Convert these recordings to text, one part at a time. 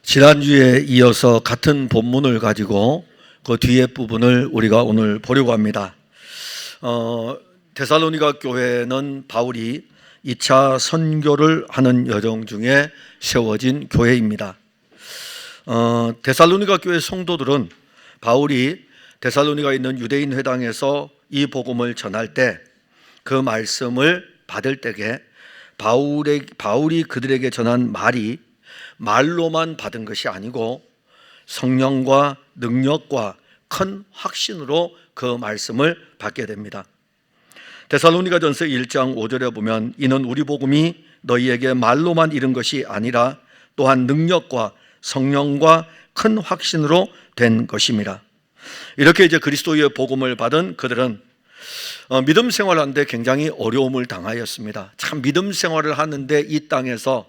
지난주에 이어서 같은 본문을 가지고 그 뒤에 부분을 우리가 오늘 보려고 합니다. 데살로니가 교회는 바울이 2차 선교를 하는 여정 중에 세워진 교회입니다. 데살로니가 교회 성도들은 바울이 데살로니가 있는 유대인 회당에서 이 복음을 전할 때 그 말씀을 받을 때에 바울이 그들에게 전한 말이 말로만 받은 것이 아니고 성령과 능력과 큰 확신으로 그 말씀을 받게 됩니다. 데살로니가전서 1장 5절에 보면 이는 우리 복음이 너희에게 말로만 이른 것이 아니라 또한 능력과 성령과 큰 확신으로 된 것입니다. 이렇게 이제 그리스도의 복음을 받은 그들은 믿음 생활을 하는데 굉장히 어려움을 당하였습니다. 참 믿음 생활을 하는데 이 땅에서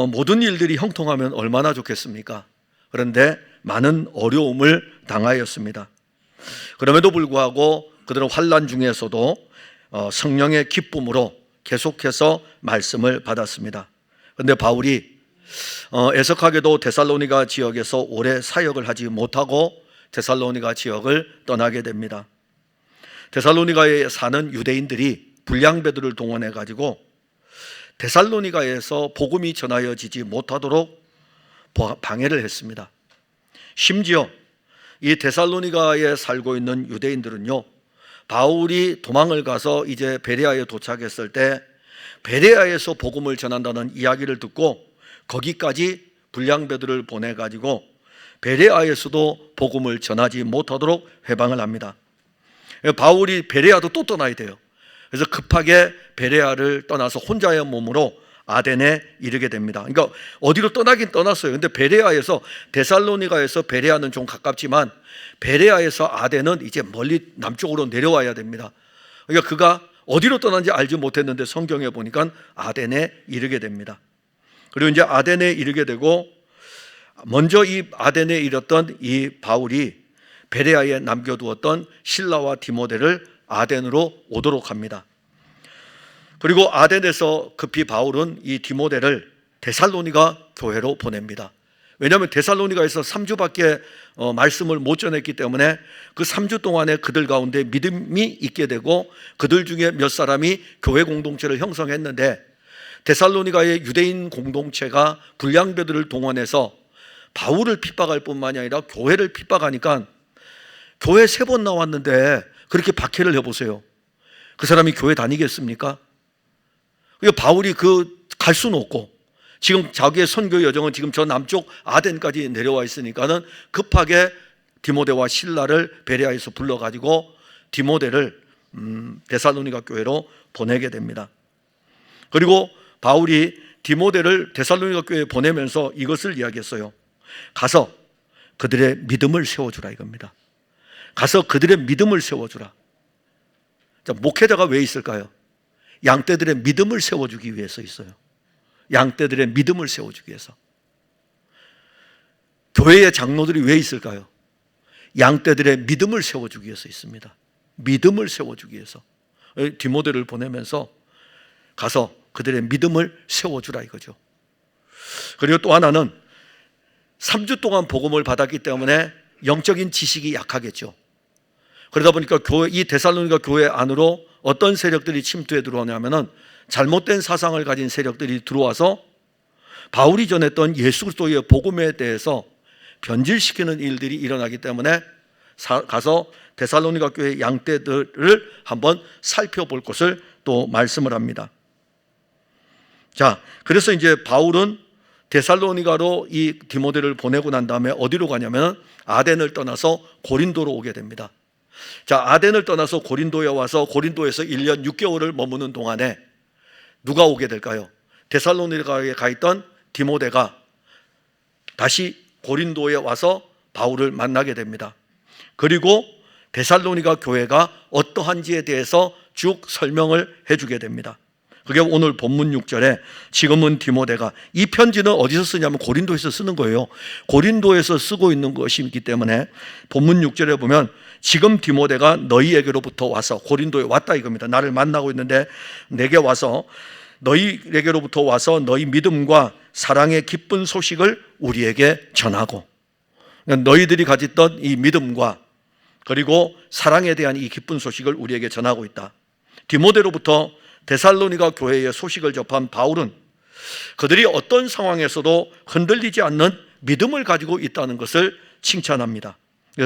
모든 일들이 형통하면 얼마나 좋겠습니까? 그런데 많은 어려움을 당하였습니다. 그럼에도 불구하고 그들은 환난 중에서도 성령의 기쁨으로 계속해서 말씀을 받았습니다. 그런데 바울이 애석하게도 데살로니가 지역에서 오래 사역을 하지 못하고 데살로니가 지역을 떠나게 됩니다. 데살로니가에 사는 유대인들이 불량배들을 동원해 가지고 데살로니가에서 복음이 전하여지지 못하도록 방해를 했습니다. 심지어 이 데살로니가에 살고 있는 유대인들은요, 바울이 도망을 가서 이제 베레아에 도착했을 때 베레아에서 복음을 전한다는 이야기를 듣고 거기까지 불량배들을 보내 가지고 베레아에서도 복음을 전하지 못하도록 회방을 합니다. 바울이 베레아도 또 떠나야 돼요. 그래서 급하게 베레아를 떠나서 혼자의 몸으로 아덴에 이르게 됩니다. 그러니까 어디로 떠나긴 떠났어요. 근데 베레아에서, 데살로니가에서 베레아는 좀 가깝지만 베레아에서 아덴은 이제 멀리 남쪽으로 내려와야 됩니다. 그러니까 그가 어디로 떠난지 알지 못했는데 성경에 보니까 아덴에 이르게 됩니다. 그리고 이제 아덴에 이르게 되고 먼저 이 아덴에 이르렀던 이 바울이 베레아에 남겨두었던 실라와 디모데를 아덴으로 오도록 합니다. 그리고 아덴에서 급히 바울은 이 디모데를 데살로니가 교회로 보냅니다. 왜냐하면 데살로니가에서 3주밖에 말씀을 못 전했기 때문에 그 3주 동안에 그들 가운데 믿음이 있게 되고 그들 중에 몇 사람이 교회 공동체를 형성했는데 데살로니가의 유대인 공동체가 불량배들을 동원해서 바울을 핍박할 뿐만이 아니라 교회를 핍박하니까 교회 3번 나왔는데 그렇게 박해를 해보세요. 그 사람이 교회 다니겠습니까? 바울이 갈 수는 없고 지금 자기의 선교 여정은 지금 저 남쪽 아덴까지 내려와 있으니까는 급하게 디모데와 실라를 베레아에서 불러가지고 디모데를 데살로니가 교회로 보내게 됩니다. 그리고 바울이 디모데를 데살로니가 교회에 보내면서 이것을 이야기했어요. 가서 그들의 믿음을 세워주라 이겁니다. 가서 그들의 믿음을 세워주라. 자, 목회자가 왜 있을까요? 양떼들의 믿음을 세워주기 위해서 있어요. 양떼들의 믿음을 세워주기 위해서. 교회의 장로들이 왜 있을까요? 양떼들의 믿음을 세워주기 위해서 있습니다. 믿음을 세워주기 위해서. 디모데를 보내면서 가서 그들의 믿음을 세워주라 이거죠. 그리고 또 하나는 3주 동안 복음을 받았기 때문에 영적인 지식이 약하겠죠. 그러다 보니까 이 데살로니가 교회 안으로 어떤 세력들이 침투해 들어오냐면은 잘못된 사상을 가진 세력들이 들어와서 바울이 전했던 예수 그리스도의 복음에 대해서 변질시키는 일들이 일어나기 때문에 가서 데살로니가 교회 양떼들을 한번 살펴볼 것을 또 말씀을 합니다. 자, 그래서 이제 바울은 데살로니가로 이 디모데를 보내고 난 다음에 어디로 가냐면 아덴을 떠나서 고린도로 오게 됩니다. 자, 아덴을 떠나서 고린도에 와서 고린도에서 1년 6개월을 머무는 동안에 누가 오게 될까요? 데살로니가에 가 있던 디모데가 다시 고린도에 와서 바울을 만나게 됩니다. 그리고 데살로니가 교회가 어떠한지에 대해서 쭉 설명을 해주게 됩니다. 그게 오늘 본문 6절에 지금은 디모데가, 이 편지는 어디서 쓰냐면 고린도에서 쓰는 거예요. 고린도에서 쓰고 있는 것이기 때문에 본문 6절에 보면 지금 디모데가 너희에게로부터 와서, 고린도에 왔다 이겁니다. 나를 만나고 있는데 내게 와서 너희에게로부터 와서 너희 믿음과 사랑의 기쁜 소식을 우리에게 전하고, 그러니까 너희들이 가졌던 이 믿음과 그리고 사랑에 대한 이 기쁜 소식을 우리에게 전하고 있다. 디모데로부터 데살로니가 교회의 소식을 접한 바울은 그들이 어떤 상황에서도 흔들리지 않는 믿음을 가지고 있다는 것을 칭찬합니다.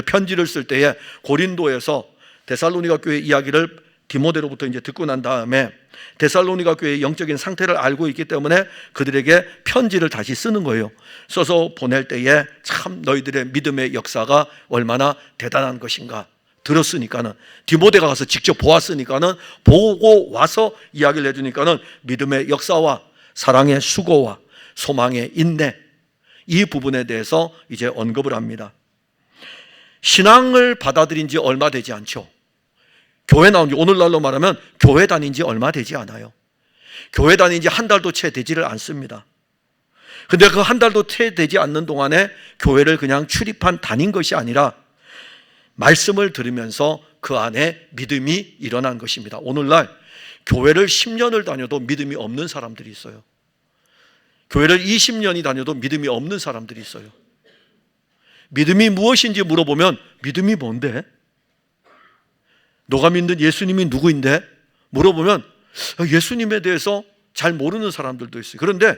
편지를 쓸 때에 고린도에서 데살로니가 교회 이야기를 디모데로부터 이제 듣고 난 다음에 데살로니가 교회의 영적인 상태를 알고 있기 때문에 그들에게 편지를 다시 쓰는 거예요. 써서 보낼 때에 참 너희들의 믿음의 역사가 얼마나 대단한 것인가 들었으니까는, 디모데가 가서 직접 보았으니까는, 보고 와서 이야기를 해주니까는 믿음의 역사와 사랑의 수고와 소망의 인내, 이 부분에 대해서 이제 언급을 합니다. 신앙을 받아들인 지 얼마 되지 않죠. 교회 나온 지, 오늘날로 말하면 교회 다닌 지 얼마 되지 않아요. 교회 다닌 지 한 달도 채 되지를 않습니다. 근데 그 한 달도 채 되지 않는 동안에 교회를 그냥 출입한 다닌 것이 아니라 말씀을 들으면서 그 안에 믿음이 일어난 것입니다. 오늘날 교회를 10년을 다녀도 믿음이 없는 사람들이 있어요. 교회를 20년이 다녀도 믿음이 없는 사람들이 있어요. 믿음이 무엇인지 물어보면 믿음이 뭔데? 너가 믿는 예수님이 누구인데? 물어보면 예수님에 대해서 잘 모르는 사람들도 있어요. 그런데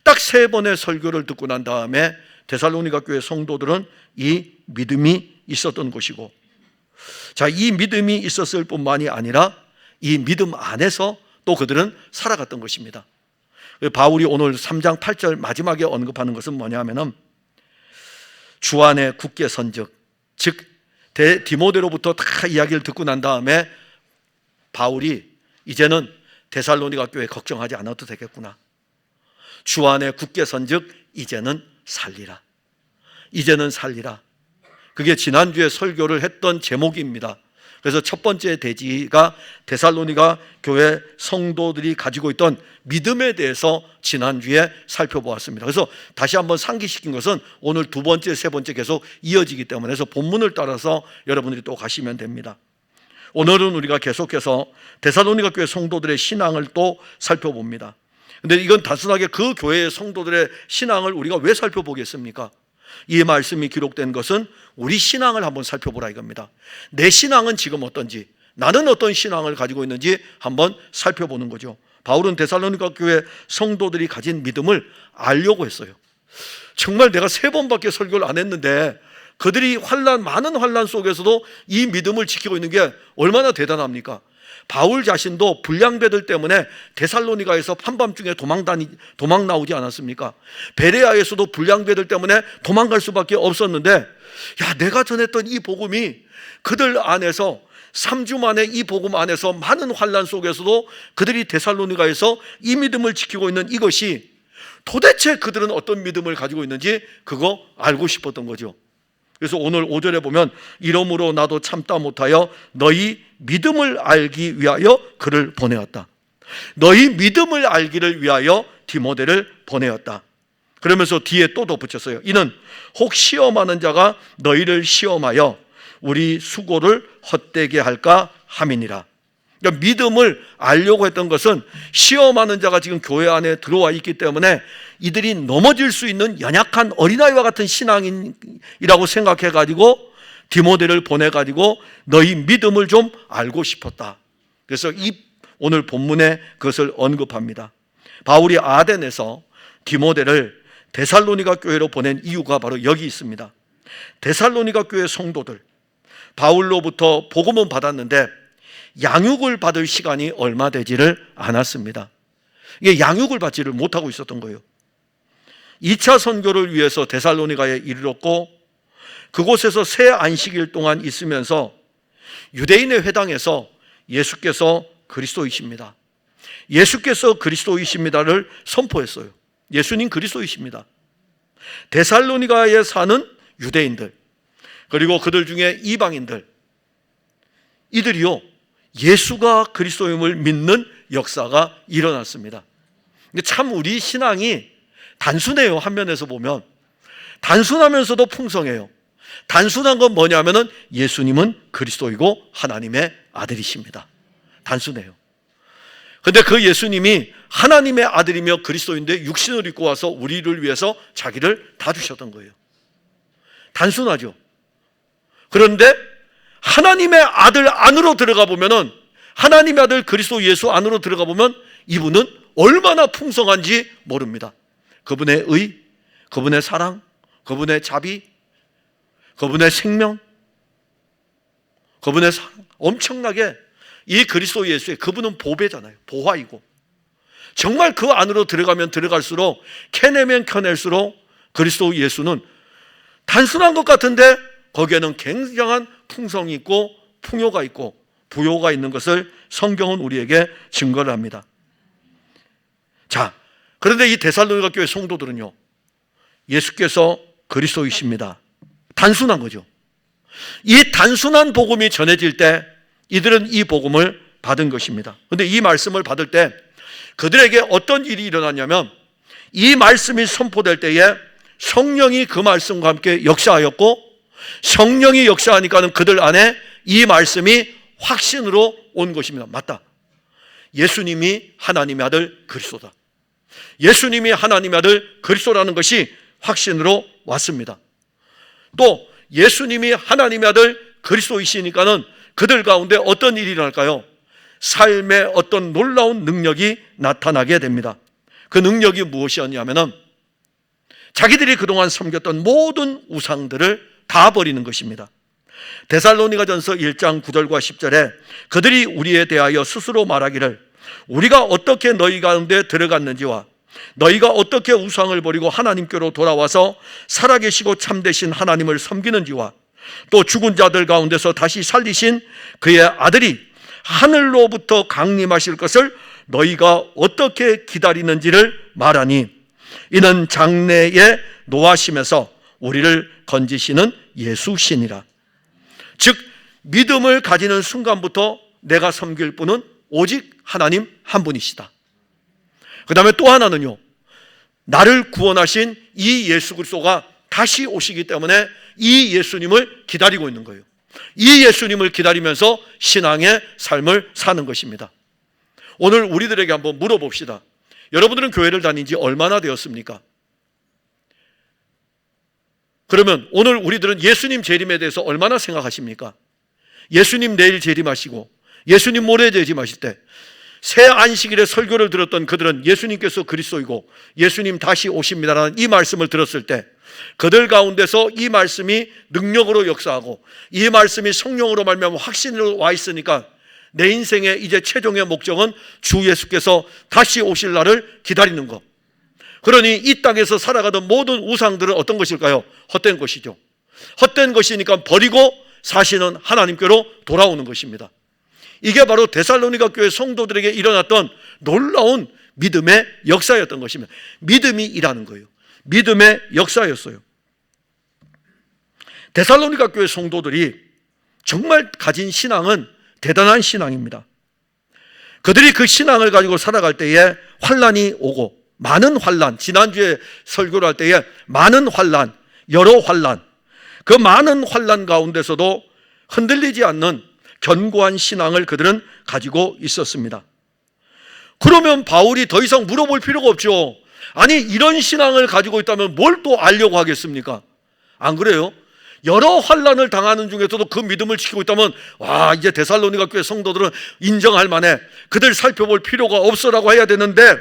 딱 3번의 설교를 듣고 난 다음에 데살로니가 교회 성도들은 이 믿음이 있었던 것이고, 자, 이 믿음이 있었을 뿐만이 아니라 이 믿음 안에서 또 그들은 살아갔던 것입니다. 바울이 오늘 3장 8절 마지막에 언급하는 것은 뭐냐면은 주 안에 굳게 선즉, 즉 디모데로부터 다 이야기를 듣고 난 다음에 바울이 이제는 데살로니가 교회 걱정하지 않아도 되겠구나. 주 안에 굳게 선즉 이제는 살리라. 이제는 살리라. 그게 지난주에 설교를 했던 제목입니다. 그래서 첫 번째 대지가 데살로니가 교회 성도들이 가지고 있던 믿음에 대해서 지난주에 살펴보았습니다. 그래서 다시 한번 상기시킨 것은 오늘 두 번째, 세 번째 계속 이어지기 때문에 해서 본문을 따라서 여러분들이 또 가시면 됩니다. 오늘은 우리가 계속해서 데살로니가 교회 성도들의 신앙을 또 살펴봅니다. 근데 이건 단순하게 그 교회의 성도들의 신앙을 우리가 왜 살펴보겠습니까? 이 말씀이 기록된 것은 우리 신앙을 한번 살펴보라 이겁니다. 내 신앙은 지금 어떤지, 나는 어떤 신앙을 가지고 있는지 한번 살펴보는 거죠. 바울은 데살로니가 교회 성도들이 가진 믿음을 알려고 했어요. 정말 내가 3번밖에 설교를 안 했는데 그들이 많은 환난 속에서도 이 믿음을 지키고 있는 게 얼마나 대단합니까? 바울 자신도 불량배들 때문에 데살로니가에서 한밤중에 도망 나오지 않았습니까? 베레아에서도 불량배들 때문에 도망갈 수밖에 없었는데, 야, 내가 전했던 이 복음이 그들 안에서 3주 만에 이 복음 안에서 많은 환난 속에서도 그들이 데살로니가에서 이 믿음을 지키고 있는 이것이 도대체 그들은 어떤 믿음을 가지고 있는지 그거 알고 싶었던 거죠. 그래서 오늘 5절에 보면 이러므로 나도 참다 못하여 너희 믿음을 알기 위하여 그를 보내었다. 너희 믿음을 알기를 위하여 디모데를 보내었다. 그러면서 뒤에 또 덧붙였어요. 이는 혹 시험하는 자가 너희를 시험하여 우리 수고를 헛되게 할까 함이니라. 그러니까 믿음을 알려고 했던 것은 시험하는 자가 지금 교회 안에 들어와 있기 때문에 이들이 넘어질 수 있는 연약한 어린아이와 같은 신앙인이라고 생각해가지고 디모데를 보내가지고 너희 믿음을 좀 알고 싶었다. 그래서 이 오늘 본문에 그것을 언급합니다. 바울이 아덴에서 디모데를 데살로니가 교회로 보낸 이유가 바로 여기 있습니다. 데살로니가 교회 성도들, 바울로부터 복음은 받았는데 양육을 받을 시간이 얼마 되지를 않았습니다. 이게 양육을 받지를 못하고 있었던 거예요. 2차 선교를 위해서 데살로니가에 이르렀고 그곳에서 새 안식일 동안 있으면서 유대인의 회당에서 예수께서 그리스도이십니다, 예수께서 그리스도이십니다를 선포했어요. 예수님 그리스도이십니다. 데살로니가에 사는 유대인들, 그리고 그들 중에 이방인들, 이들이요 예수가 그리스도임을 믿는 역사가 일어났습니다. 참 우리 신앙이 단순해요. 한 면에서 보면 단순하면서도 풍성해요. 단순한 건 뭐냐면은 예수님은 그리스도이고 하나님의 아들이십니다. 단순해요. 근데 그 예수님이 하나님의 아들이며 그리스도인데 육신을 입고 와서 우리를 위해서 자기를 다 주셨던 거예요. 단순하죠. 그런데 하나님의 아들 안으로 들어가 보면은, 하나님의 아들 그리스도 예수 안으로 들어가 보면 이분은 얼마나 풍성한지 모릅니다. 그분의 의, 그분의 사랑, 그분의 자비, 그분의 생명, 그분의 사랑, 엄청나게 이 그리스도 예수의, 그분은 보배잖아요. 보화이고, 정말 그 안으로 들어가면 들어갈수록, 캐내면 캐낼수록 그리스도 예수는 단순한 것 같은데 거기에는 굉장한 풍성이 있고 풍요가 있고 부요가 있는 것을 성경은 우리에게 증거를 합니다. 자, 그런데 이 데살로니가 교회 성도들은요, 예수께서 그리스도이십니다. 단순한 거죠. 이 단순한 복음이 전해질 때 이들은 이 복음을 받은 것입니다. 그런데 이 말씀을 받을 때 그들에게 어떤 일이 일어났냐면, 이 말씀이 선포될 때에 성령이 그 말씀과 함께 역사하였고, 성령이 역사하니까는 그들 안에 이 말씀이 확신으로 온 것입니다. 맞다, 예수님이 하나님의 아들 그리스도다, 예수님이 하나님의 아들 그리스도라는 것이 확신으로 왔습니다. 또 예수님이 하나님의 아들 그리스도이시니까는 그들 가운데 어떤 일이 일어날까요? 삶의 어떤 놀라운 능력이 나타나게 됩니다. 그 능력이 무엇이었냐면은 자기들이 그동안 섬겼던 모든 우상들을 다 버리는 것입니다. 데살로니가전서 1장 9절과 10절에 그들이 우리에 대하여 스스로 말하기를, 우리가 어떻게 너희 가운데 들어갔는지와 너희가 어떻게 우상을 버리고 하나님께로 돌아와서 살아계시고 참되신 하나님을 섬기는지와 또 죽은 자들 가운데서 다시 살리신 그의 아들이 하늘로부터 강림하실 것을 너희가 어떻게 기다리는지를 말하니, 이는 장래에 노하심에서 우리를 건지시는 예수시니라. 즉 믿음을 가지는 순간부터 내가 섬길 분은 오직 하나님 한 분이시다. 그 다음에 또 하나는요, 나를 구원하신 이 예수 그리스도가 다시 오시기 때문에 이 예수님을 기다리고 있는 거예요. 이 예수님을 기다리면서 신앙의 삶을 사는 것입니다. 오늘 우리들에게 한번 물어봅시다. 여러분들은 교회를 다닌 지 얼마나 되었습니까? 그러면 오늘 우리들은 예수님 재림에 대해서 얼마나 생각하십니까? 예수님 내일 재림하시고 예수님 모레 재림하실 때 새 안식일에 설교를 들었던 그들은 예수님께서 그리스도이고 예수님 다시 오십니다라는 이 말씀을 들었을 때 그들 가운데서 이 말씀이 능력으로 역사하고 이 말씀이 성령으로 말미암아 확신으로 와 있으니까 내 인생의 이제 최종의 목적은 주 예수께서 다시 오실 날을 기다리는 것. 그러니 이 땅에서 살아가던 모든 우상들은 어떤 것일까요? 헛된 것이죠. 헛된 것이니까 버리고 사시는 하나님께로 돌아오는 것입니다. 이게 바로 데살로니가 교회 성도들에게 일어났던 놀라운 믿음의 역사였던 것입니다. 믿음이 일하는 거예요. 믿음의 역사였어요. 데살로니가 교회 성도들이 정말 가진 신앙은 대단한 신앙입니다. 그들이 그 신앙을 가지고 살아갈 때에 환난이 오고, 많은 환난, 지난주에 설교를 할 때에 많은 환난, 여러 환난, 그 많은 환난 가운데서도 흔들리지 않는 견고한 신앙을 그들은 가지고 있었습니다. 그러면 바울이 더 이상 물어볼 필요가 없죠. 아니, 이런 신앙을 가지고 있다면 뭘 또 알려고 하겠습니까? 안 그래요? 여러 환난을 당하는 중에서도 그 믿음을 지키고 있다면, 와, 이제 데살로니가 교회 성도들은 인정할 만해, 그들 살펴볼 필요가 없어라고 해야 되는데,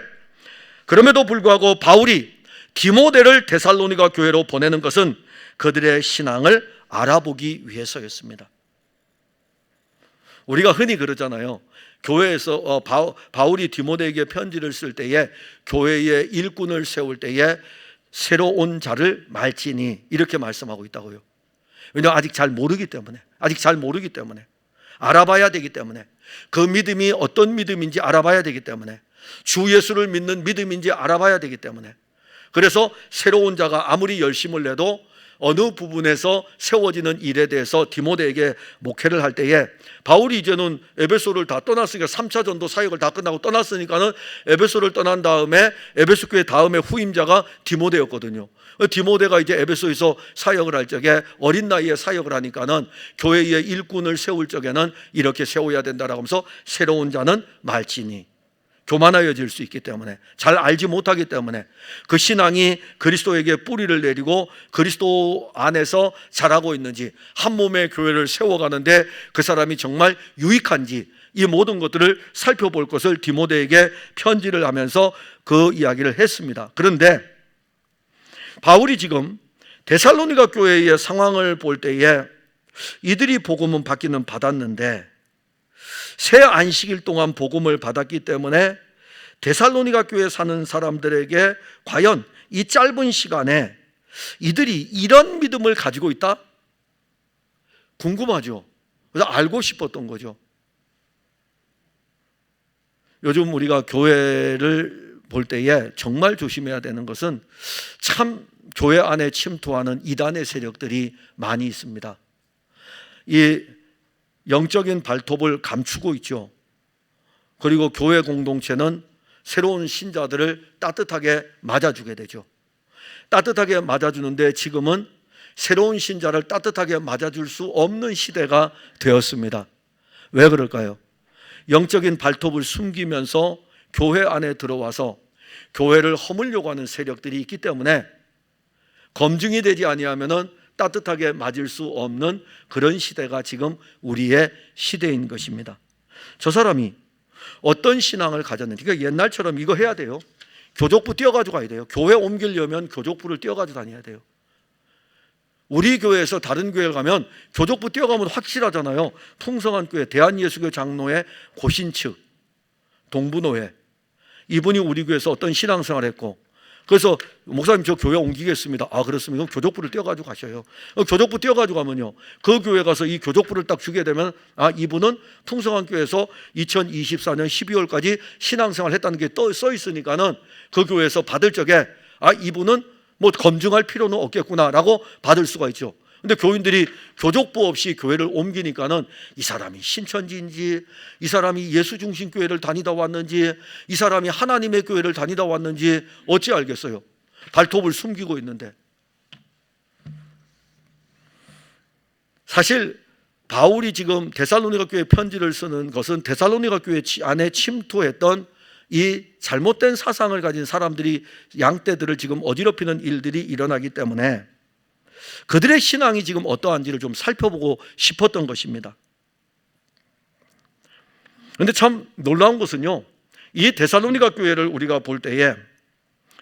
그럼에도 불구하고 바울이 디모데를 데살로니가 교회로 보내는 것은 그들의 신앙을 알아보기 위해서였습니다. 우리가 흔히 그러잖아요. 교회에서 바울이 디모데에게 편지를 쓸 때에 교회의 일꾼을 세울 때에 새로 온 자를 말지니 이렇게 말씀하고 있다고요. 왜냐하면 아직 잘 모르기 때문에, 알아봐야 되기 때문에, 그 믿음이 어떤 믿음인지 알아봐야 되기 때문에, 주 예수를 믿는 믿음인지 알아봐야 되기 때문에, 그래서 새로운 자가 아무리 열심을 내도 어느 부분에서 세워지는 일에 대해서 디모데에게 목회를 할 때에, 바울이 이제는 에베소를 다 떠났으니까 3차 전도 사역을 다 끝나고 떠났으니까는 에베소를 떠난 다음에 에베소 교회 다음에 후임자가 디모데였거든요. 디모데가 이제 에베소에서 사역을 할 적에 어린 나이에 사역을 하니까는 교회의 일꾼을 세울 적에는 이렇게 세워야 된다라고 하면서 새로운 자는 말지니, 교만하여질 수 있기 때문에, 잘 알지 못하기 때문에, 그 신앙이 그리스도에게 뿌리를 내리고 그리스도 안에서 자라고 있는지, 한 몸의 교회를 세워가는데 그 사람이 정말 유익한지, 이 모든 것들을 살펴볼 것을 디모데에게 편지를 하면서 그 이야기를 했습니다. 그런데 바울이 지금 데살로니가 교회의 상황을 볼 때에 이들이 복음은 받기는 받았는데 새 안식일 동안 복음을 받았기 때문에 데살로니가 교회에 사는 사람들에게 과연 이 짧은 시간에 이들이 이런 믿음을 가지고 있다? 궁금하죠. 그래서 알고 싶었던 거죠. 요즘 우리가 교회를 볼 때에 정말 조심해야 되는 것은 참 교회 안에 침투하는 이단의 세력들이 많이 있습니다. 이 영적인 발톱을 감추고 있죠. 그리고 교회 공동체는 새로운 신자들을 따뜻하게 맞아주게 되죠. 따뜻하게 맞아주는데 지금은 새로운 신자를 따뜻하게 맞아줄 수 없는 시대가 되었습니다. 왜 그럴까요? 영적인 발톱을 숨기면서 교회 안에 들어와서 교회를 허물려고 하는 세력들이 있기 때문에 검증이 되지 아니하면은 따뜻하게 맞을 수 없는 그런 시대가 지금 우리의 시대인 것입니다. 저 사람이 어떤 신앙을 가졌는지, 그러니까 옛날처럼 이거 해야 돼요. 교족부 띄어가지고 가야 돼요. 교회 옮기려면 교족부를 띄어가지고 다녀야 돼요. 우리 교회에서 다른 교회를 가면 교족부 띄어가면 확실하잖아요. 풍성한 교회 대한예수교 장로회 고신측 동부노회, 이분이 우리 교회에서 어떤 신앙생활을 했고, 그래서 목사님 저 교회 옮기겠습니다. 아 그렇습니다. 교족부를 띄어가지고 가셔요. 교족부 띄어가지고 가면요, 그 교회 가서 이 교족부를 딱 주게 되면 아 이분은 풍성한 교회에서 2024년 12월까지 신앙생활 했다는 게 써 있으니까는 그 교회에서 받을 적에 아 이분은 뭐 검증할 필요는 없겠구나라고 받을 수가 있죠. 근데 교인들이 교족부 없이 교회를 옮기니까는 이 사람이 신천지인지, 이 사람이 예수중심교회를 다니다 왔는지, 이 사람이 하나님의 교회를 다니다 왔는지 어찌 알겠어요? 발톱을 숨기고 있는데. 사실 바울이 지금 데살로니가 교회에 편지를 쓰는 것은 데살로니가 교회 안에 침투했던 이 잘못된 사상을 가진 사람들이 양떼들을 지금 어지럽히는 일들이 일어나기 때문에 그들의 신앙이 지금 어떠한지를 좀 살펴보고 싶었던 것입니다. 그런데 참 놀라운 것은요, 이 데살로니가 교회를 우리가 볼 때에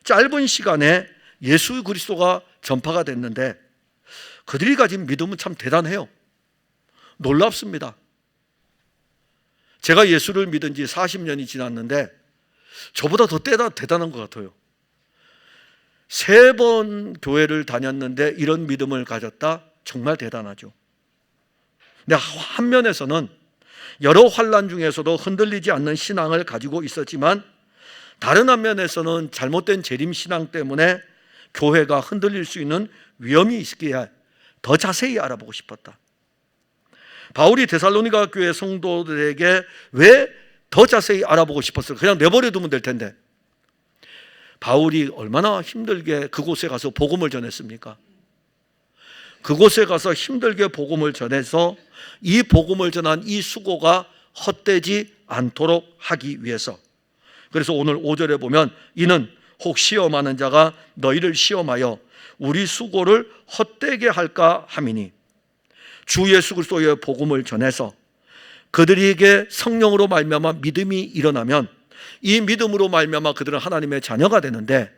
짧은 시간에 예수 그리스도가 전파가 됐는데 그들이 가진 믿음은 참 대단해요. 놀랍습니다. 제가 예수를 믿은 지 40년이 지났는데 저보다 더 대단한 것 같아요. 3번 교회를 다녔는데 이런 믿음을 가졌다? 정말 대단하죠. 근데 한 면에서는 여러 환난 중에서도 흔들리지 않는 신앙을 가지고 있었지만 다른 한 면에서는 잘못된 재림신앙 때문에 교회가 흔들릴 수 있는 위험이 있기에 더 자세히 알아보고 싶었다. 바울이 데살로니가 교회 성도들에게 왜 더 자세히 알아보고 싶었을까? 그냥 내버려 두면 될 텐데. 바울이 얼마나 힘들게 그곳에 가서 복음을 전했습니까? 그곳에 가서 힘들게 복음을 전해서 이 복음을 전한 이 수고가 헛되지 않도록 하기 위해서. 그래서 오늘 5절에 보면 이는 혹 시험하는 자가 너희를 시험하여 우리 수고를 헛되게 할까 함이니 주 예수 그리스도의 복음을 전해서 그들에게 성령으로 말미암아 믿음이 일어나면 이 믿음으로 말미암아 그들은 하나님의 자녀가 되는데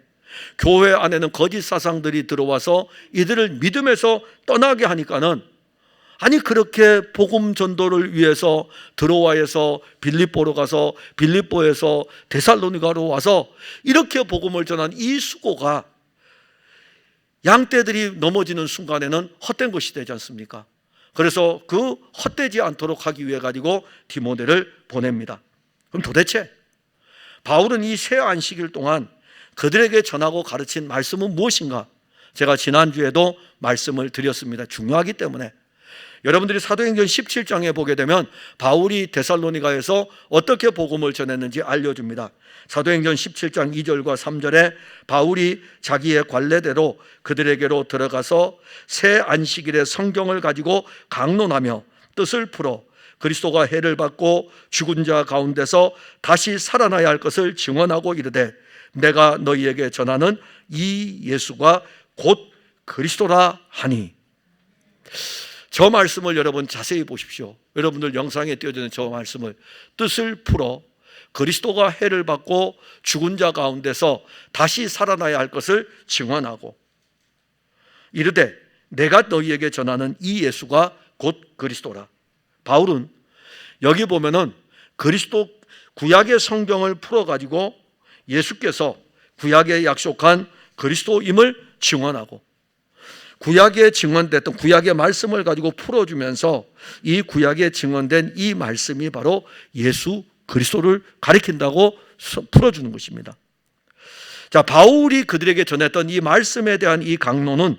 교회 안에는 거짓 사상들이 들어와서 이들을 믿음에서 떠나게 하니까는 아니 그렇게 복음 전도를 위해서 드로아에서 빌립보로 가서 빌립보에서 데살로니가로 와서 이렇게 복음을 전한 이 수고가 양떼들이 넘어지는 순간에는 헛된 것이 되지 않습니까? 그래서 그 헛되지 않도록 하기 위해 가지고 디모데를 보냅니다. 그럼 도대체 바울은 이 새 안식일 동안 그들에게 전하고 가르친 말씀은 무엇인가? 제가 지난주에도 말씀을 드렸습니다. 중요하기 때문에. 여러분들이 사도행전 17장에 보게 되면 바울이 데살로니가에서 어떻게 복음을 전했는지 알려줍니다. 사도행전 17장 2절과 3절에 바울이 자기의 관례대로 그들에게로 들어가서 새 안식일에 성경을 가지고 강론하며 뜻을 풀어 그리스도가 해를 받고 죽은 자 가운데서 다시 살아나야 할 것을 증언하고 이르되 내가 너희에게 전하는 이 예수가 곧 그리스도라 하니. 저 말씀을 여러분 자세히 보십시오. 여러분들 영상에 띄어지는 저 말씀을 뜻을 풀어 그리스도가 해를 받고 죽은 자 가운데서 다시 살아나야 할 것을 증언하고 이르되 내가 너희에게 전하는 이 예수가 곧 그리스도라. 바울은 여기 보면은 그리스도 구약의 성경을 풀어가지고 예수께서 구약에 약속한 그리스도임을 증언하고 구약에 증언됐던 구약의 말씀을 가지고 풀어주면서 이 구약에 증언된 이 말씀이 바로 예수 그리스도를 가리킨다고 풀어주는 것입니다. 자, 바울이 그들에게 전했던 이 말씀에 대한 이 강론은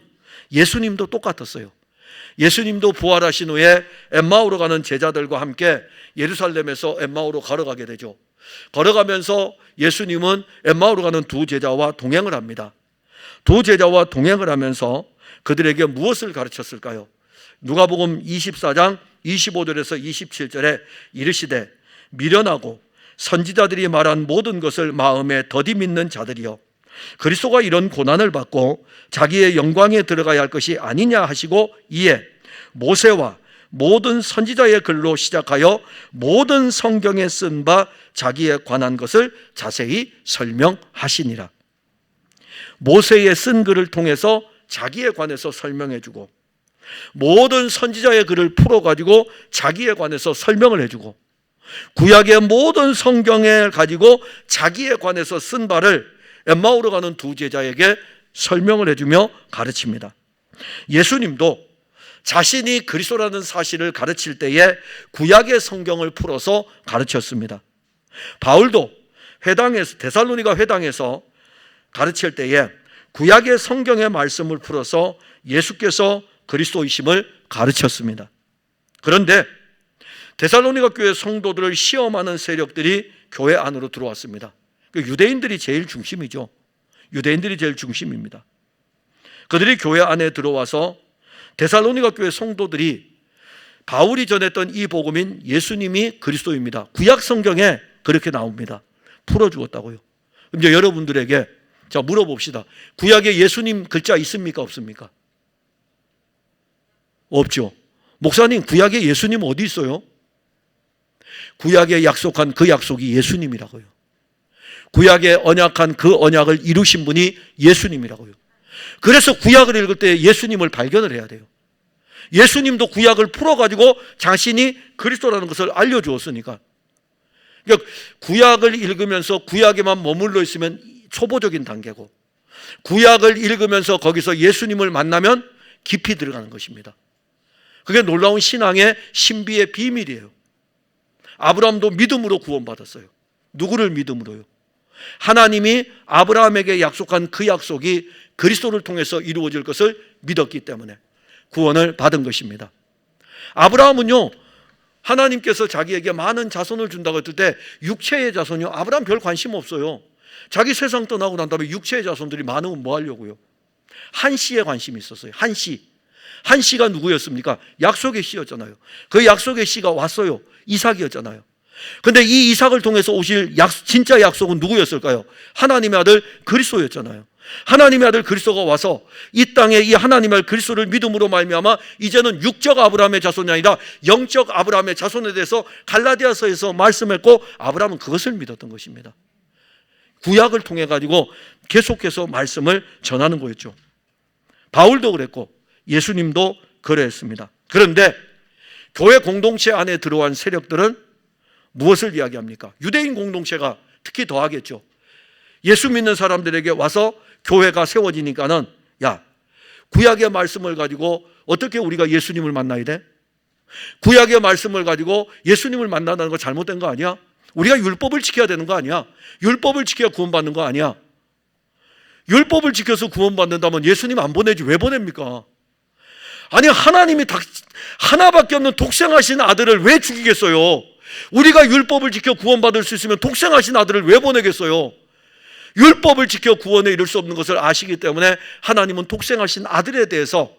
예수님도 똑같았어요. 예수님도 부활하신 후에 엠마오로 가는 제자들과 함께 예루살렘에서 엠마오로 걸어가게 되죠. 걸어가면서 예수님은 엠마오로 가는 두 제자와 동행을 합니다. 두 제자와 동행을 하면서 그들에게 무엇을 가르쳤을까요? 누가복음 24장 25절에서 27절에 이르시되 미련하고 선지자들이 말한 모든 것을 마음에 더디 믿는 자들이여 그리스도가 이런 고난을 받고 자기의 영광에 들어가야 할 것이 아니냐 하시고 이에 모세와 모든 선지자의 글로 시작하여 모든 성경에 쓴 바 자기에 관한 것을 자세히 설명하시니라. 모세의 쓴 글을 통해서 자기에 관해서 설명해주고 모든 선지자의 글을 풀어가지고 자기에 관해서 설명을 해주고 구약의 모든 성경에 가지고 자기에 관해서 쓴 바를 엠마오로 가는 두 제자에게 설명을 해주며 가르칩니다. 예수님도 자신이 그리스도라는 사실을 가르칠 때에 구약의 성경을 풀어서 가르쳤습니다. 바울도 회당에서 데살로니가 회당에서 가르칠 때에 구약의 성경의 말씀을 풀어서 예수께서 그리스도이심을 가르쳤습니다. 그런데 데살로니가 교회 성도들을 시험하는 세력들이 교회 안으로 들어왔습니다. 유대인들이 제일 중심이죠. 유대인들이 제일 중심입니다. 그들이 교회 안에 들어와서 데살로니가 교회 성도들이 바울이 전했던 이 복음인 예수님이 그리스도입니다. 구약 성경에 그렇게 나옵니다. 풀어주었다고요. 그럼 이제 여러분들에게 자 물어봅시다. 구약에 예수님 글자 있습니까? 없습니까? 없죠. 목사님, 구약에 예수님 어디 있어요? 구약에 약속한 그 약속이 예수님이라고요. 구약에 언약한 그 언약을 이루신 분이 예수님이라고요. 그래서 구약을 읽을 때 예수님을 발견을 해야 돼요. 예수님도 구약을 풀어가지고 자신이 그리스도라는 것을 알려주었으니까. 그러니까 구약을 읽으면서 구약에만 머물러 있으면 초보적인 단계고 구약을 읽으면서 거기서 예수님을 만나면 깊이 들어가는 것입니다. 그게 놀라운 신앙의 신비의 비밀이에요. 아브라함도 믿음으로 구원받았어요. 누구를 믿음으로요? 하나님이 아브라함에게 약속한 그 약속이 그리스도를 통해서 이루어질 것을 믿었기 때문에 구원을 받은 것입니다. 아브라함은요, 하나님께서 자기에게 많은 자손을 준다고 했을 때 육체의 자손이요, 아브라함 별 관심 없어요. 자기 세상 떠나고 난 다음에 육체의 자손들이 많으면 뭐 하려고요? 한 씨에 관심이 있었어요. 한 씨. 한 씨가 누구였습니까? 약속의 씨였잖아요. 그 약속의 씨가 왔어요. 이삭이었잖아요. 근데 이 이삭을 통해서 오실 진짜 약속은 누구였을까요? 하나님의 아들 그리스도였잖아요. 하나님의 아들 그리스도가 와서 이 땅에 이 하나님의 그리스도를 믿음으로 말미암아 이제는 육적 아브라함의 자손이 아니라 영적 아브라함의 자손에 대해서 갈라디아서에서 말씀했고 아브라함은 그것을 믿었던 것입니다. 구약을 통해 가지고 계속해서 말씀을 전하는 거였죠. 바울도 그랬고 예수님도 그랬습니다. 그런데 교회 공동체 안에 들어온 세력들은 무엇을 이야기합니까? 유대인 공동체가 특히 더하겠죠. 예수 믿는 사람들에게 와서 교회가 세워지니까는 야, 구약의 말씀을 가지고 어떻게 우리가 예수님을 만나야 돼? 구약의 말씀을 가지고 예수님을 만나는 거 잘못된 거 아니야? 우리가 율법을 지켜야 되는 거 아니야? 율법을 지켜야 구원받는 거 아니야? 율법을 지켜서 구원받는다면 예수님 안 보내지 왜 보냅니까? 아니, 하나님이 하나밖에 없는 독생하신 아들을 왜 죽이겠어요? 우리가 율법을 지켜 구원받을 수 있으면 독생하신 아들을 왜 보내겠어요? 율법을 지켜 구원에 이를 수 없는 것을 아시기 때문에 하나님은 독생하신 아들에 대해서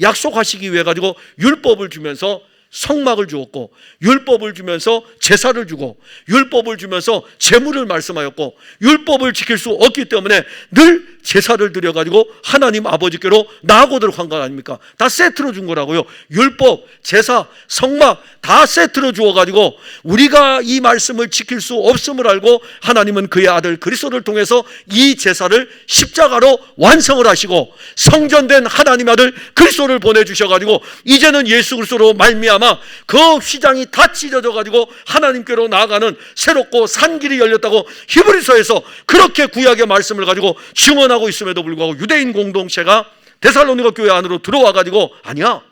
약속하시기 위해 가지고 율법을 주면서 성막을 주었고, 율법을 주면서 제사를 주고, 율법을 주면서 제물을 말씀하였고, 율법을 지킬 수 없기 때문에 늘 제사를 드려가지고 하나님 아버지께로 나아가도록 한 거 아닙니까? 다 세트로 준 거라고요. 율법, 제사, 성막 다 세트로 주어가지고 우리가 이 말씀을 지킬 수 없음을 알고 하나님은 그의 아들 그리스도를 통해서 이 제사를 십자가로 완성을 하시고 성전된 하나님 아들 그리스도를 보내주셔가지고 이제는 예수 그리스도로 말미암아 그 휘장이 다 찢어져가지고 하나님께로 나아가는 새롭고 산 길이 열렸다고 히브리서에서 그렇게 구약의 말씀을 가지고 증언하고 있음에도 불구하고 유대인 공동체가 데살로니가 교회 안으로 들어와가지고 아니야,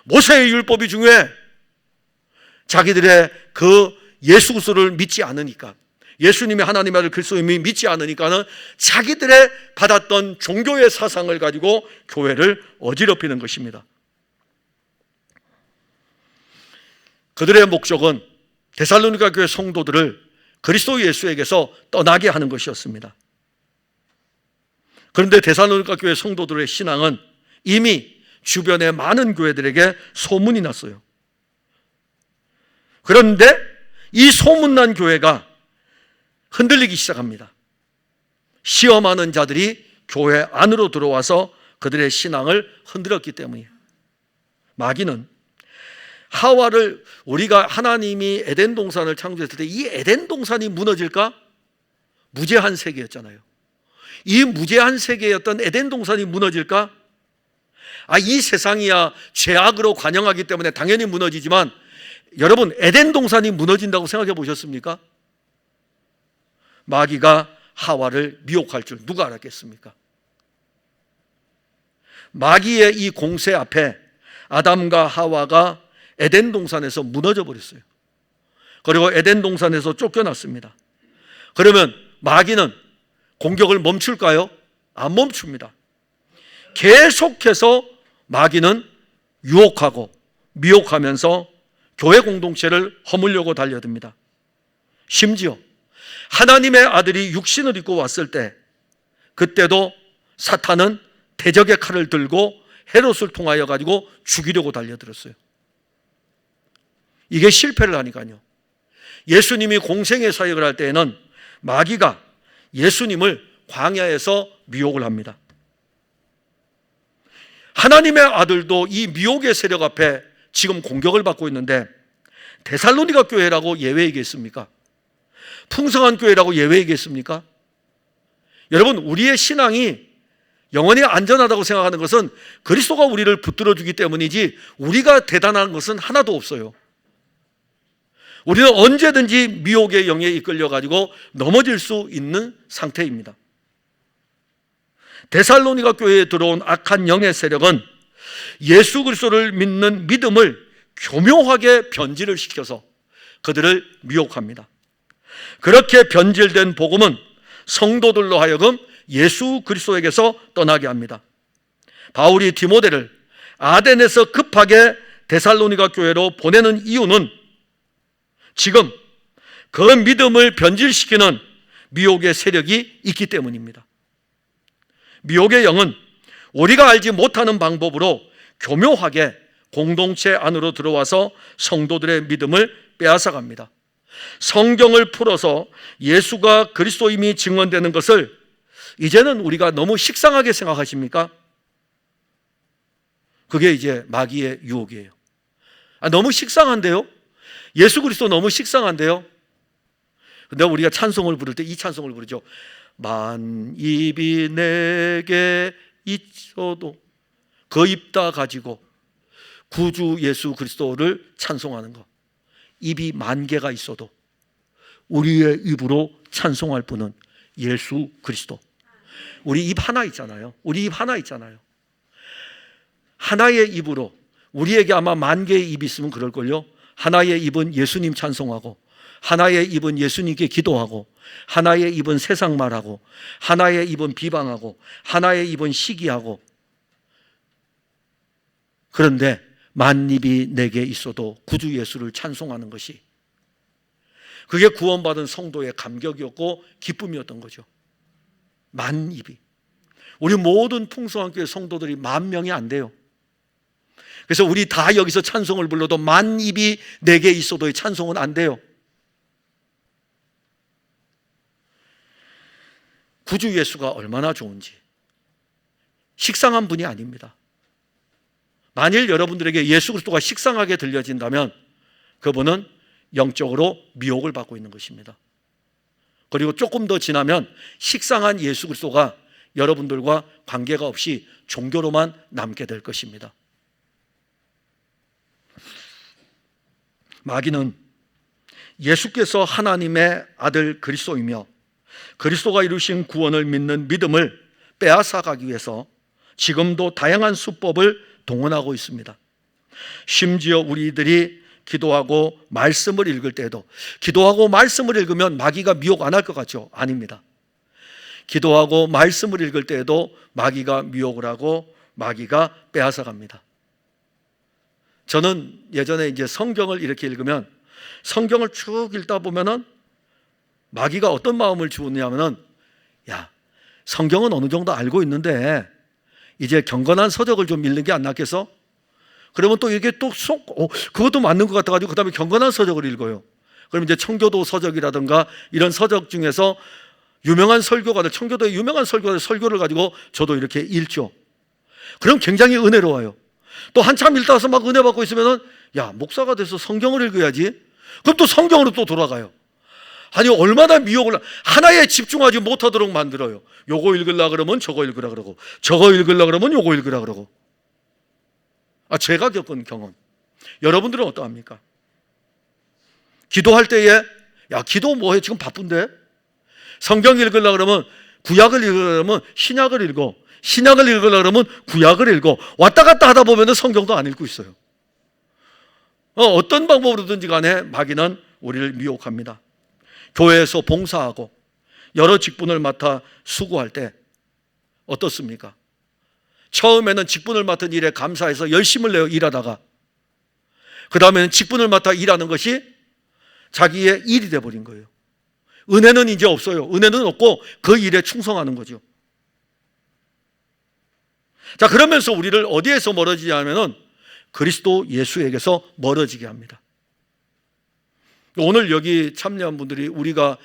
모세의 율법이 중요해. 자기들의 그 예수 그리스도를 믿지 않으니까, 예수님이 하나님의 아들 그리스도임을 믿지 않으니까는 자기들의 받았던 종교의 사상을 가지고 교회를 어지럽히는 것입니다. 그들의 목적은 데살로니가 교회 성도들을 그리스도 예수에게서 떠나게 하는 것이었습니다. 그런데 데살로니가 교회 성도들의 신앙은 이미 주변의 많은 교회들에게 소문이 났어요. 그런데 이 소문난 교회가 흔들리기 시작합니다. 시험하는 자들이 교회 안으로 들어와서 그들의 신앙을 흔들었기 때문이에요. 마귀는 하와를, 우리가 하나님이 에덴 동산을 창조했을 때 이 에덴 동산이 무너질까? 무제한 세계였잖아요. 이 무제한 세계였던 에덴 동산이 무너질까? 이 세상이야 죄악으로 관영하기 때문에 당연히 무너지지만 여러분, 에덴 동산이 무너진다고 생각해 보셨습니까? 마귀가 하와를 미혹할 줄 누가 알았겠습니까? 마귀의 이 공세 앞에 아담과 하와가 에덴 동산에서 무너져 버렸어요. 그리고 에덴 동산에서 쫓겨났습니다. 그러면 마귀는 공격을 멈출까요? 안 멈춥니다. 계속해서 마귀는 유혹하고 미혹하면서 교회 공동체를 허물려고 달려듭니다. 심지어 하나님의 아들이 육신을 입고 왔을 때 그때도 사탄은 대적의 칼을 들고 헤롯을 통하여 가지고 죽이려고 달려들었어요. 이게 실패를 하니까요. 예수님이 공생의 사역을 할 때에는 마귀가 예수님을 광야에서 미혹을 합니다. 하나님의 아들도 이 미혹의 세력 앞에 지금 공격을 받고 있는데 데살로니가 교회라고 예외이겠습니까? 풍성한 교회라고 예외이겠습니까? 여러분, 우리의 신앙이 영원히 안전하다고 생각하는 것은 그리스도가 우리를 붙들어주기 때문이지 우리가 대단한 것은 하나도 없어요. 우리는 언제든지 미혹의 영에 이끌려가지고 넘어질 수 있는 상태입니다. 데살로니가 교회에 들어온 악한 영의 세력은 예수 그리스도를 믿는 믿음을 교묘하게 변질을 시켜서 그들을 미혹합니다. 그렇게 변질된 복음은 성도들로 하여금 예수 그리스도에게서 떠나게 합니다. 바울이 디모데를 아덴에서 급하게 데살로니가 교회로 보내는 이유는 지금 그 믿음을 변질시키는 미혹의 세력이 있기 때문입니다. 미혹의 영은 우리가 알지 못하는 방법으로 교묘하게 공동체 안으로 들어와서 성도들의 믿음을 빼앗아갑니다. 성경을 풀어서 예수가 그리스도임이 증언되는 것을 이제는 우리가 너무 식상하게 생각하십니까? 그게 이제 마귀의 유혹이에요. 너무 식상한데요? 예수 그리스도 너무 식상한데요? 근데 우리가 찬송을 부를 때 이 찬송을 부르죠. 만 입이 내게 있어도 그 입 다 가지고 구주 예수 그리스도를 찬송하는 것. 입이 만 개가 있어도 우리의 입으로 찬송할 분은 예수 그리스도. 우리 입 하나 있잖아요. 우리 입 하나 있잖아요. 하나의 입으로, 우리에게 아마 만 개의 입이 있으면 그럴걸요. 하나의 입은 예수님 찬송하고, 하나의 입은 예수님께 기도하고, 하나의 입은 세상 말하고, 하나의 입은 비방하고, 하나의 입은 시기하고. 그런데 만 입이 내게 있어도 구주 예수를 찬송하는 것이, 그게 구원받은 성도의 감격이었고 기쁨이었던 거죠. 만 입이. 우리 모든 풍성한 교회 성도들이 10,000명이 안 돼요. 그래서 우리 다 여기서 찬송을 불러도 만 입이 내게 있어도 이 찬송은 안 돼요. 구주 예수가 얼마나 좋은지. 식상한 분이 아닙니다. 만일 여러분들에게 예수 그리스도가 식상하게 들려진다면 그분은 영적으로 미혹을 받고 있는 것입니다. 그리고 조금 더 지나면 식상한 예수 그리스도가 여러분들과 관계가 없이 종교로만 남게 될 것입니다. 마귀는 예수께서 하나님의 아들 그리스도이며 그리스도가 이루신 구원을 믿는 믿음을 빼앗아가기 위해서 지금도 다양한 수법을 동원하고 있습니다. 심지어 우리들이 기도하고 말씀을 읽을 때에도, 기도하고 말씀을 읽으면 마귀가 미혹 안 할 것 같죠? 아닙니다. 기도하고 말씀을 읽을 때에도 마귀가 미혹을 하고 마귀가 빼앗아갑니다. 저는 예전에 이제 성경을 이렇게 읽으면, 성경을 쭉 읽다 보면은 마귀가 어떤 마음을 주었냐면은, 야, 성경은 어느 정도 알고 있는데 이제 경건한 서적을 좀 읽는 게 안 낫겠어? 그러면 또 이게 또 그것도 맞는 것 같아가지고 그 다음에 경건한 서적을 읽어요. 그럼 이제 청교도 서적이라든가 이런 서적 중에서 유명한 설교가들, 청교도의 유명한 설교가들 설교를 가지고 저도 이렇게 읽죠. 그럼 굉장히 은혜로워요. 또 한참 읽다 와서 막 은혜 받고 있으면은, 야, 목사가 돼서 성경을 읽어야지. 그럼 또 성경으로 또 돌아가요. 아니, 얼마나 미혹을, 하나에 집중하지 못하도록 만들어요. 요거 읽으려 그러면 저거 읽으라 그러고, 저거 읽으려 그러면 요거 읽으라 그러고. 제가 겪은 경험. 여러분들은 어떠합니까? 기도할 때에, 야, 기도 뭐해? 지금 바쁜데? 성경 읽으려 그러면, 구약을 읽으려 그러면 신약을 읽어. 신약을 읽으려 그러면 구약을 읽어. 왔다 갔다 하다 보면 성경도 안 읽고 있어요. 어떤 방법으로든지 간에 마귀는 우리를 미혹합니다. 교회에서 봉사하고 여러 직분을 맡아 수고할 때 어떻습니까? 처음에는 직분을 맡은 일에 감사해서 열심을 내어 일하다가 그 다음에는 직분을 맡아 일하는 것이 자기의 일이 되어버린 거예요. 은혜는 이제 없어요. 은혜는 없고 그 일에 충성하는 거죠. 자, 그러면서 우리를 어디에서 멀어지냐면은 그리스도 예수에게서 멀어지게 합니다. 오늘 여기 참여한 분들이, 우리가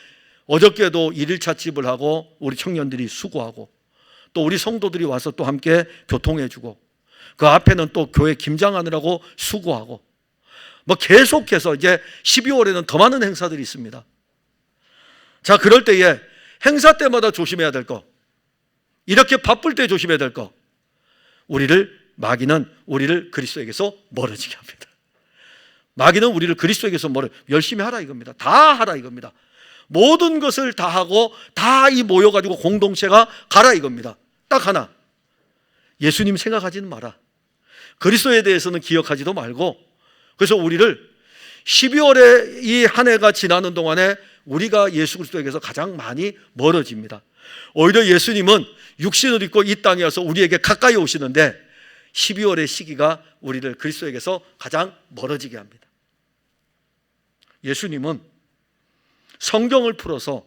어저께도 1일차 집을 하고 우리 청년들이 수고하고 또 우리 성도들이 와서 또 함께 교통해주고 그 앞에는 또 교회 김장하느라고 수고하고 뭐 계속해서 이제 12월에는 더 많은 행사들이 있습니다. 자, 그럴 때에 행사 때마다 조심해야 될 거, 이렇게 바쁠 때 조심해야 될 거, 마귀는 우리를 그리스도에게서 멀어지게 합니다. 마귀는 우리를 그리스도에게서 열심히 하라 이겁니다. 다 하라 이겁니다. 모든 것을 다 하고 다 이 모여가지고 공동체가 가라 이겁니다. 딱 하나, 예수님 생각하지는 마라. 그리스도에 대해서는 기억하지도 말고. 그래서 우리를 12월에 이 한 해가 지나는 동안에 우리가 예수 그리스도에게서 가장 많이 멀어집니다. 오히려 예수님은 육신을 입고 이 땅에 와서 우리에게 가까이 오시는데 12월의 시기가 우리를 그리스도에게서 가장 멀어지게 합니다. 예수님은 성경을 풀어서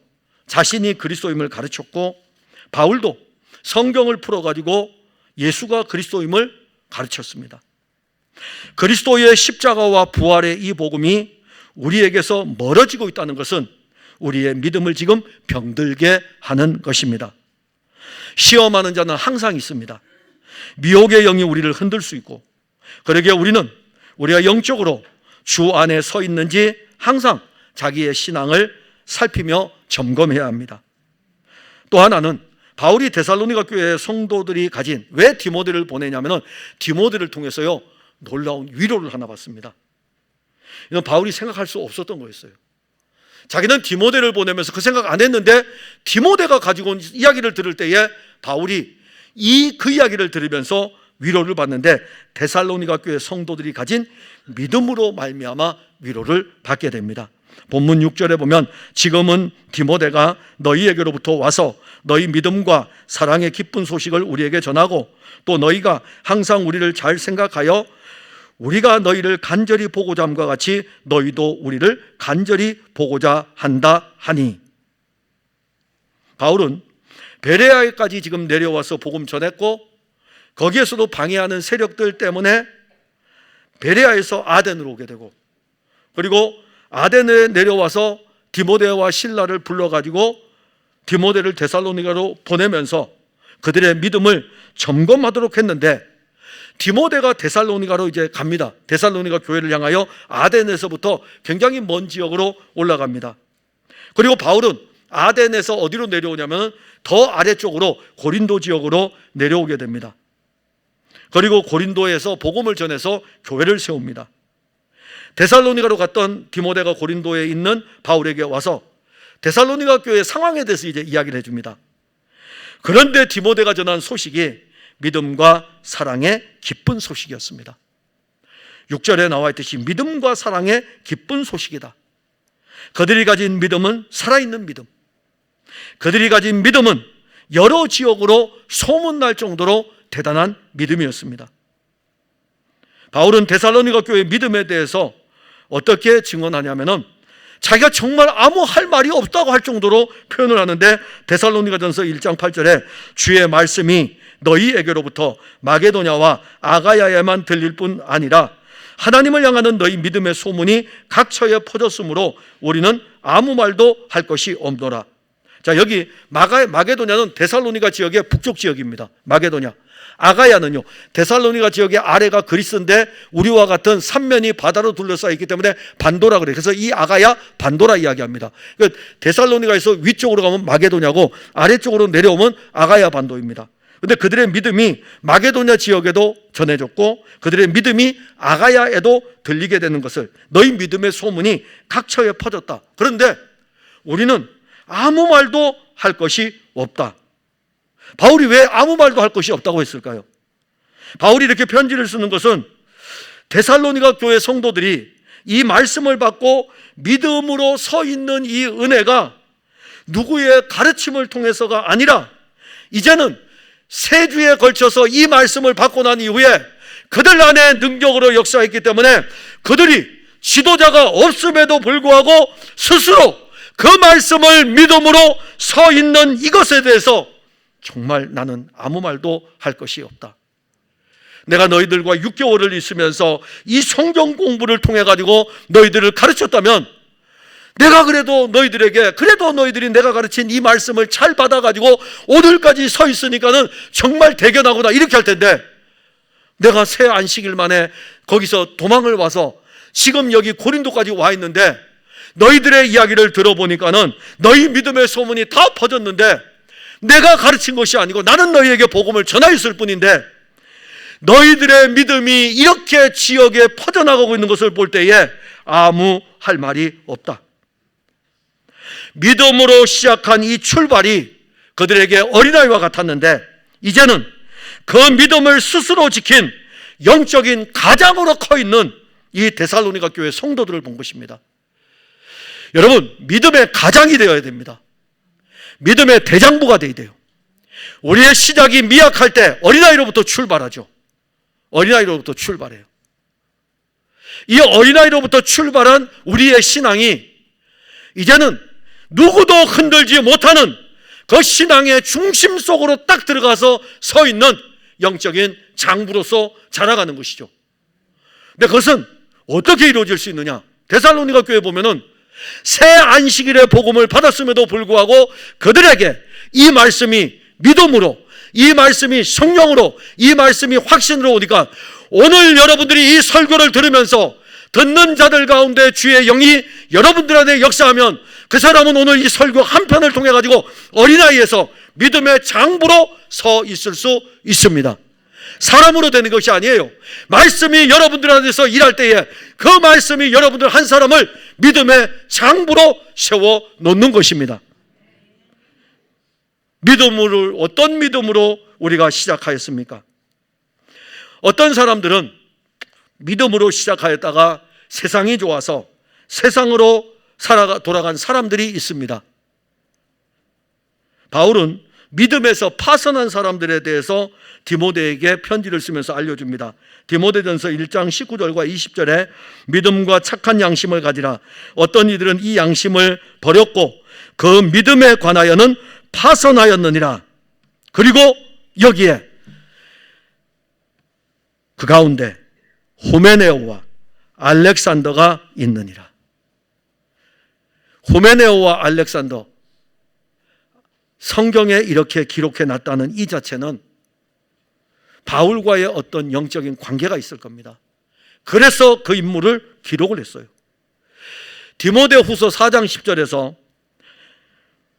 자신이 그리스도임을 가르쳤고, 바울도 성경을 풀어가지고 예수가 그리스도임을 가르쳤습니다. 그리스도의 십자가와 부활의 이 복음이 우리에게서 멀어지고 있다는 것은 우리의 믿음을 지금 병들게 하는 것입니다. 시험하는 자는 항상 있습니다. 미혹의 영이 우리를 흔들 수 있고, 그러기에 우리가 영적으로 주 안에 서 있는지 항상 자기의 신앙을 살피며 점검해야 합니다. 또 하나는 바울이 데살로니가 교회의 성도들이 가진, 왜 디모데를 보내냐면 디모데를 통해서요 놀라운 위로를 하나 받습니다. 이건 바울이 생각할 수 없었던 거였어요. 자기는 디모데를 보내면서 그 생각 안 했는데 디모데가 가지고 온 이야기를 들을 때에 바울이 그 이야기를 들으면서 위로를 받는데, 데살로니가 교회 성도들이 가진 믿음으로 말미암아 위로를 받게 됩니다. 본문 6절에 보면, 지금은 디모데가 너희에게로부터 와서 너희 믿음과 사랑의 기쁜 소식을 우리에게 전하고, 또 너희가 항상 우리를 잘 생각하여 우리가 너희를 간절히 보고자 함과 같이 너희도 우리를 간절히 보고자 한다 하니. 바울은 베레아에까지 지금 내려와서 복음 전했고, 거기에서도 방해하는 세력들 때문에 베레아에서 아덴으로 오게 되고, 그리고 아덴에 내려와서 디모데와 실라를 불러가지고 디모데를 데살로니가로 보내면서 그들의 믿음을 점검하도록 했는데, 디모데가 데살로니가로 이제 갑니다. 데살로니가 교회를 향하여 아덴에서부터 굉장히 먼 지역으로 올라갑니다. 그리고 바울은 아덴에서 어디로 내려오냐면 더 아래쪽으로 고린도 지역으로 내려오게 됩니다. 그리고 고린도에서 복음을 전해서 교회를 세웁니다. 데살로니가로 갔던 디모데가 고린도에 있는 바울에게 와서 데살로니가 교회의 상황에 대해서 이제 이야기를 해줍니다. 그런데 디모데가 전한 소식이 믿음과 사랑의 기쁜 소식이었습니다. 6절에 나와 있듯이 믿음과 사랑의 기쁜 소식이다. 그들이 가진 믿음은 살아있는 믿음, 그들이 가진 믿음은 여러 지역으로 소문날 정도로 대단한 믿음이었습니다. 바울은 데살로니가 교회의 믿음에 대해서 어떻게 증언하냐면은 자기가 정말 아무 할 말이 없다고 할 정도로 표현을 하는데, 데살로니가전서 1장 8절에 주의 말씀이 너희에게로부터 마게도냐와 아가야에만 들릴 뿐 아니라 하나님을 향하는 너희 믿음의 소문이 각처에 퍼졌으므로 우리는 아무 말도 할 것이 없노라. 자, 여기 마게도냐는 데살로니가 지역의 북쪽 지역입니다. 마게도냐. 아가야는요, 데살로니가 지역의 아래가 그리스인데 우리와 같은 삼면이 바다로 둘러싸여 있기 때문에 반도라 그래요. 그래서 이 아가야 반도라 이야기합니다. 그러니까 데살로니가에서 위쪽으로 가면 마게도냐고 아래쪽으로 내려오면 아가야 반도입니다. 그런데 그들의 믿음이 마게도냐 지역에도 전해졌고 그들의 믿음이 아가야에도 들리게 되는 것을, 너희 믿음의 소문이 각처에 퍼졌다. 그런데 우리는 아무 말도 할 것이 없다. 바울이 왜 아무 말도 할 것이 없다고 했을까요? 바울이 이렇게 편지를 쓰는 것은 데살로니가 교회 성도들이 이 말씀을 받고 믿음으로 서 있는 이 은혜가 누구의 가르침을 통해서가 아니라 이제는 세 주에 걸쳐서 이 말씀을 받고 난 이후에 그들 안에 능력으로 역사했기 때문에 그들이 지도자가 없음에도 불구하고 스스로 그 말씀을 믿음으로 서 있는 이것에 대해서 정말 나는 아무 말도 할 것이 없다. 내가 너희들과 6개월을 있으면서 이 성경 공부를 통해 가지고 너희들을 가르쳤다면 내가 그래도 너희들이 내가 가르친 이 말씀을 잘 받아가지고 오늘까지 서 있으니까는 정말 대견하구나 이렇게 할 텐데, 내가 새 안식일 만에 거기서 도망을 와서 지금 여기 고린도까지 와 있는데 너희들의 이야기를 들어보니까는 너희 믿음의 소문이 다 퍼졌는데 내가 가르친 것이 아니고 나는 너희에게 복음을 전하였을 뿐인데 너희들의 믿음이 이렇게 지역에 퍼져나가고 있는 것을 볼 때에 아무 할 말이 없다. 믿음으로 시작한 이 출발이 그들에게 어린아이와 같았는데 이제는 그 믿음을 스스로 지킨 영적인 가장으로 커 있는 이 데살로니가 교회 성도들을 본 것입니다. 여러분, 믿음의 가장이 되어야 됩니다. 믿음의 대장부가 되어야 돼요. 우리의 시작이 미약할 때 어린아이로부터 출발하죠. 어린아이로부터 출발해요. 이 어린아이로부터 출발한 우리의 신앙이 이제는 누구도 흔들지 못하는 그 신앙의 중심 속으로 딱 들어가서 서 있는 영적인 장부로서 자라가는 것이죠. 근데 그것은 어떻게 이루어질 수 있느냐? 데살로니가 교회 보면은 새 안식일의 복음을 받았음에도 불구하고 그들에게 이 말씀이 믿음으로, 이 말씀이 성령으로, 이 말씀이 확신으로 오니까 오늘 여러분들이 이 설교를 들으면서 듣는 자들 가운데 주의 영이 여러분들 안에 역사하면 그 사람은 오늘 이 설교 한 편을 통해 가지고 어린아이에서 믿음의 장부로 서 있을 수 있습니다. 사람으로 되는 것이 아니에요. 말씀이 여러분들 안에서 일할 때에 그 말씀이 여러분들 한 사람을 믿음의 장부로 세워 놓는 것입니다. 믿음을 어떤 믿음으로 우리가 시작하였습니까? 어떤 사람들은 믿음으로 시작하였다가 세상이 좋아서 세상으로 돌아간 사람들이 있습니다. 바울은 믿음에서 파선한 사람들에 대해서 디모데에게 편지를 쓰면서 알려줍니다. 디모데전서 1장 19절과 20절에 믿음과 착한 양심을 가지라. 어떤 이들은 이 양심을 버렸고 그 믿음에 관하여는 파선하였느니라. 그리고 여기에 그 가운데 후메네오와 알렉산더가 있느니라. 후메네오와 알렉산더, 성경에 이렇게 기록해 놨다는 이 자체는 바울과의 어떤 영적인 관계가 있을 겁니다. 그래서 그 인물을 기록을 했어요. 디모데후서 4장 10절에서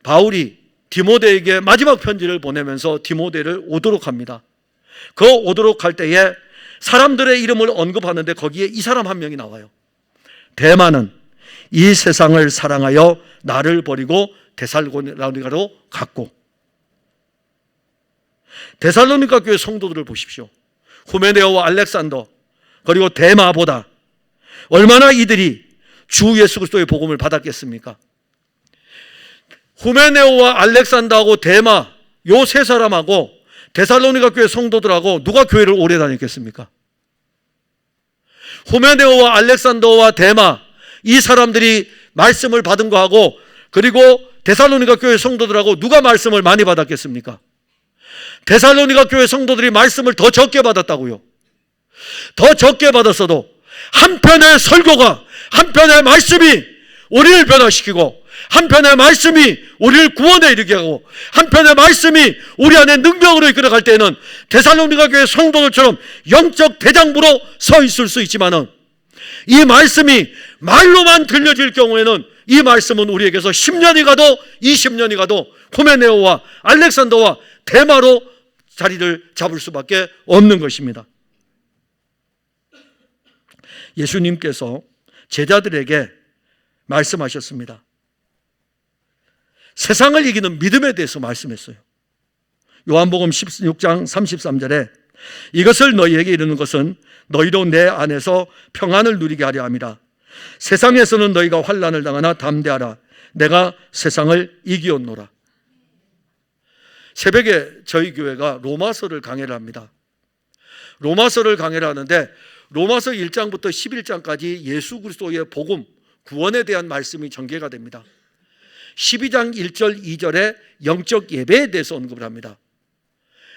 바울이 디모데에게 마지막 편지를 보내면서 디모데를 오도록 합니다. 그 오도록 할 때에 사람들의 이름을 언급하는데 거기에 이 사람 한 명이 나와요. 데마는 이 세상을 사랑하여 나를 버리고 데살로니가로 갔고, 데살로니가 교회 성도들을 보십시오. 후메네오와 알렉산더 그리고 데마보다 얼마나 이들이 주 예수 그리스도의 복음을 받았겠습니까? 후메네오와 알렉산더하고 데마, 요 세 사람하고 데살로니가 교회 성도들하고 누가 교회를 오래 다녔겠습니까? 후메네오와 알렉산더와 데마, 이 사람들이 말씀을 받은 거하고 그리고 데살로니가 교회 성도들하고 누가 말씀을 많이 받았겠습니까? 데살로니가 교회 성도들이 말씀을 더 적게 받았다고요. 더 적게 받았어도 한편의 설교가, 한편의 말씀이 우리를 변화시키고, 한편의 말씀이 우리를 구원에 이르게 하고, 한편의 말씀이 우리 안에 능력으로 이끌어갈 때에는 데살로니가 교회 성도들처럼 영적 대장부로 서 있을 수 있지만은, 이 말씀이 말로만 들려질 경우에는 이 말씀은 우리에게서 10년이 가도 20년이 가도 후메네오와 알렉산더와 데마로 자리를 잡을 수밖에 없는 것입니다. 예수님께서 제자들에게 말씀하셨습니다. 세상을 이기는 믿음에 대해서 말씀했어요. 요한복음 16장 33절에 이것을 너희에게 이르는 것은 너희로 내 안에서 평안을 누리게 하려 함이라. 세상에서는 너희가 환난을 당하나 담대하라. 내가 세상을 이기었노라. 새벽에 저희 교회가 로마서를 강해를 합니다. 로마서를 강해를 하는데 로마서 1장부터 11장까지 예수 그리스도의 복음, 구원에 대한 말씀이 전개가 됩니다. 12장 1절 2절에 영적 예배에 대해서 언급을 합니다.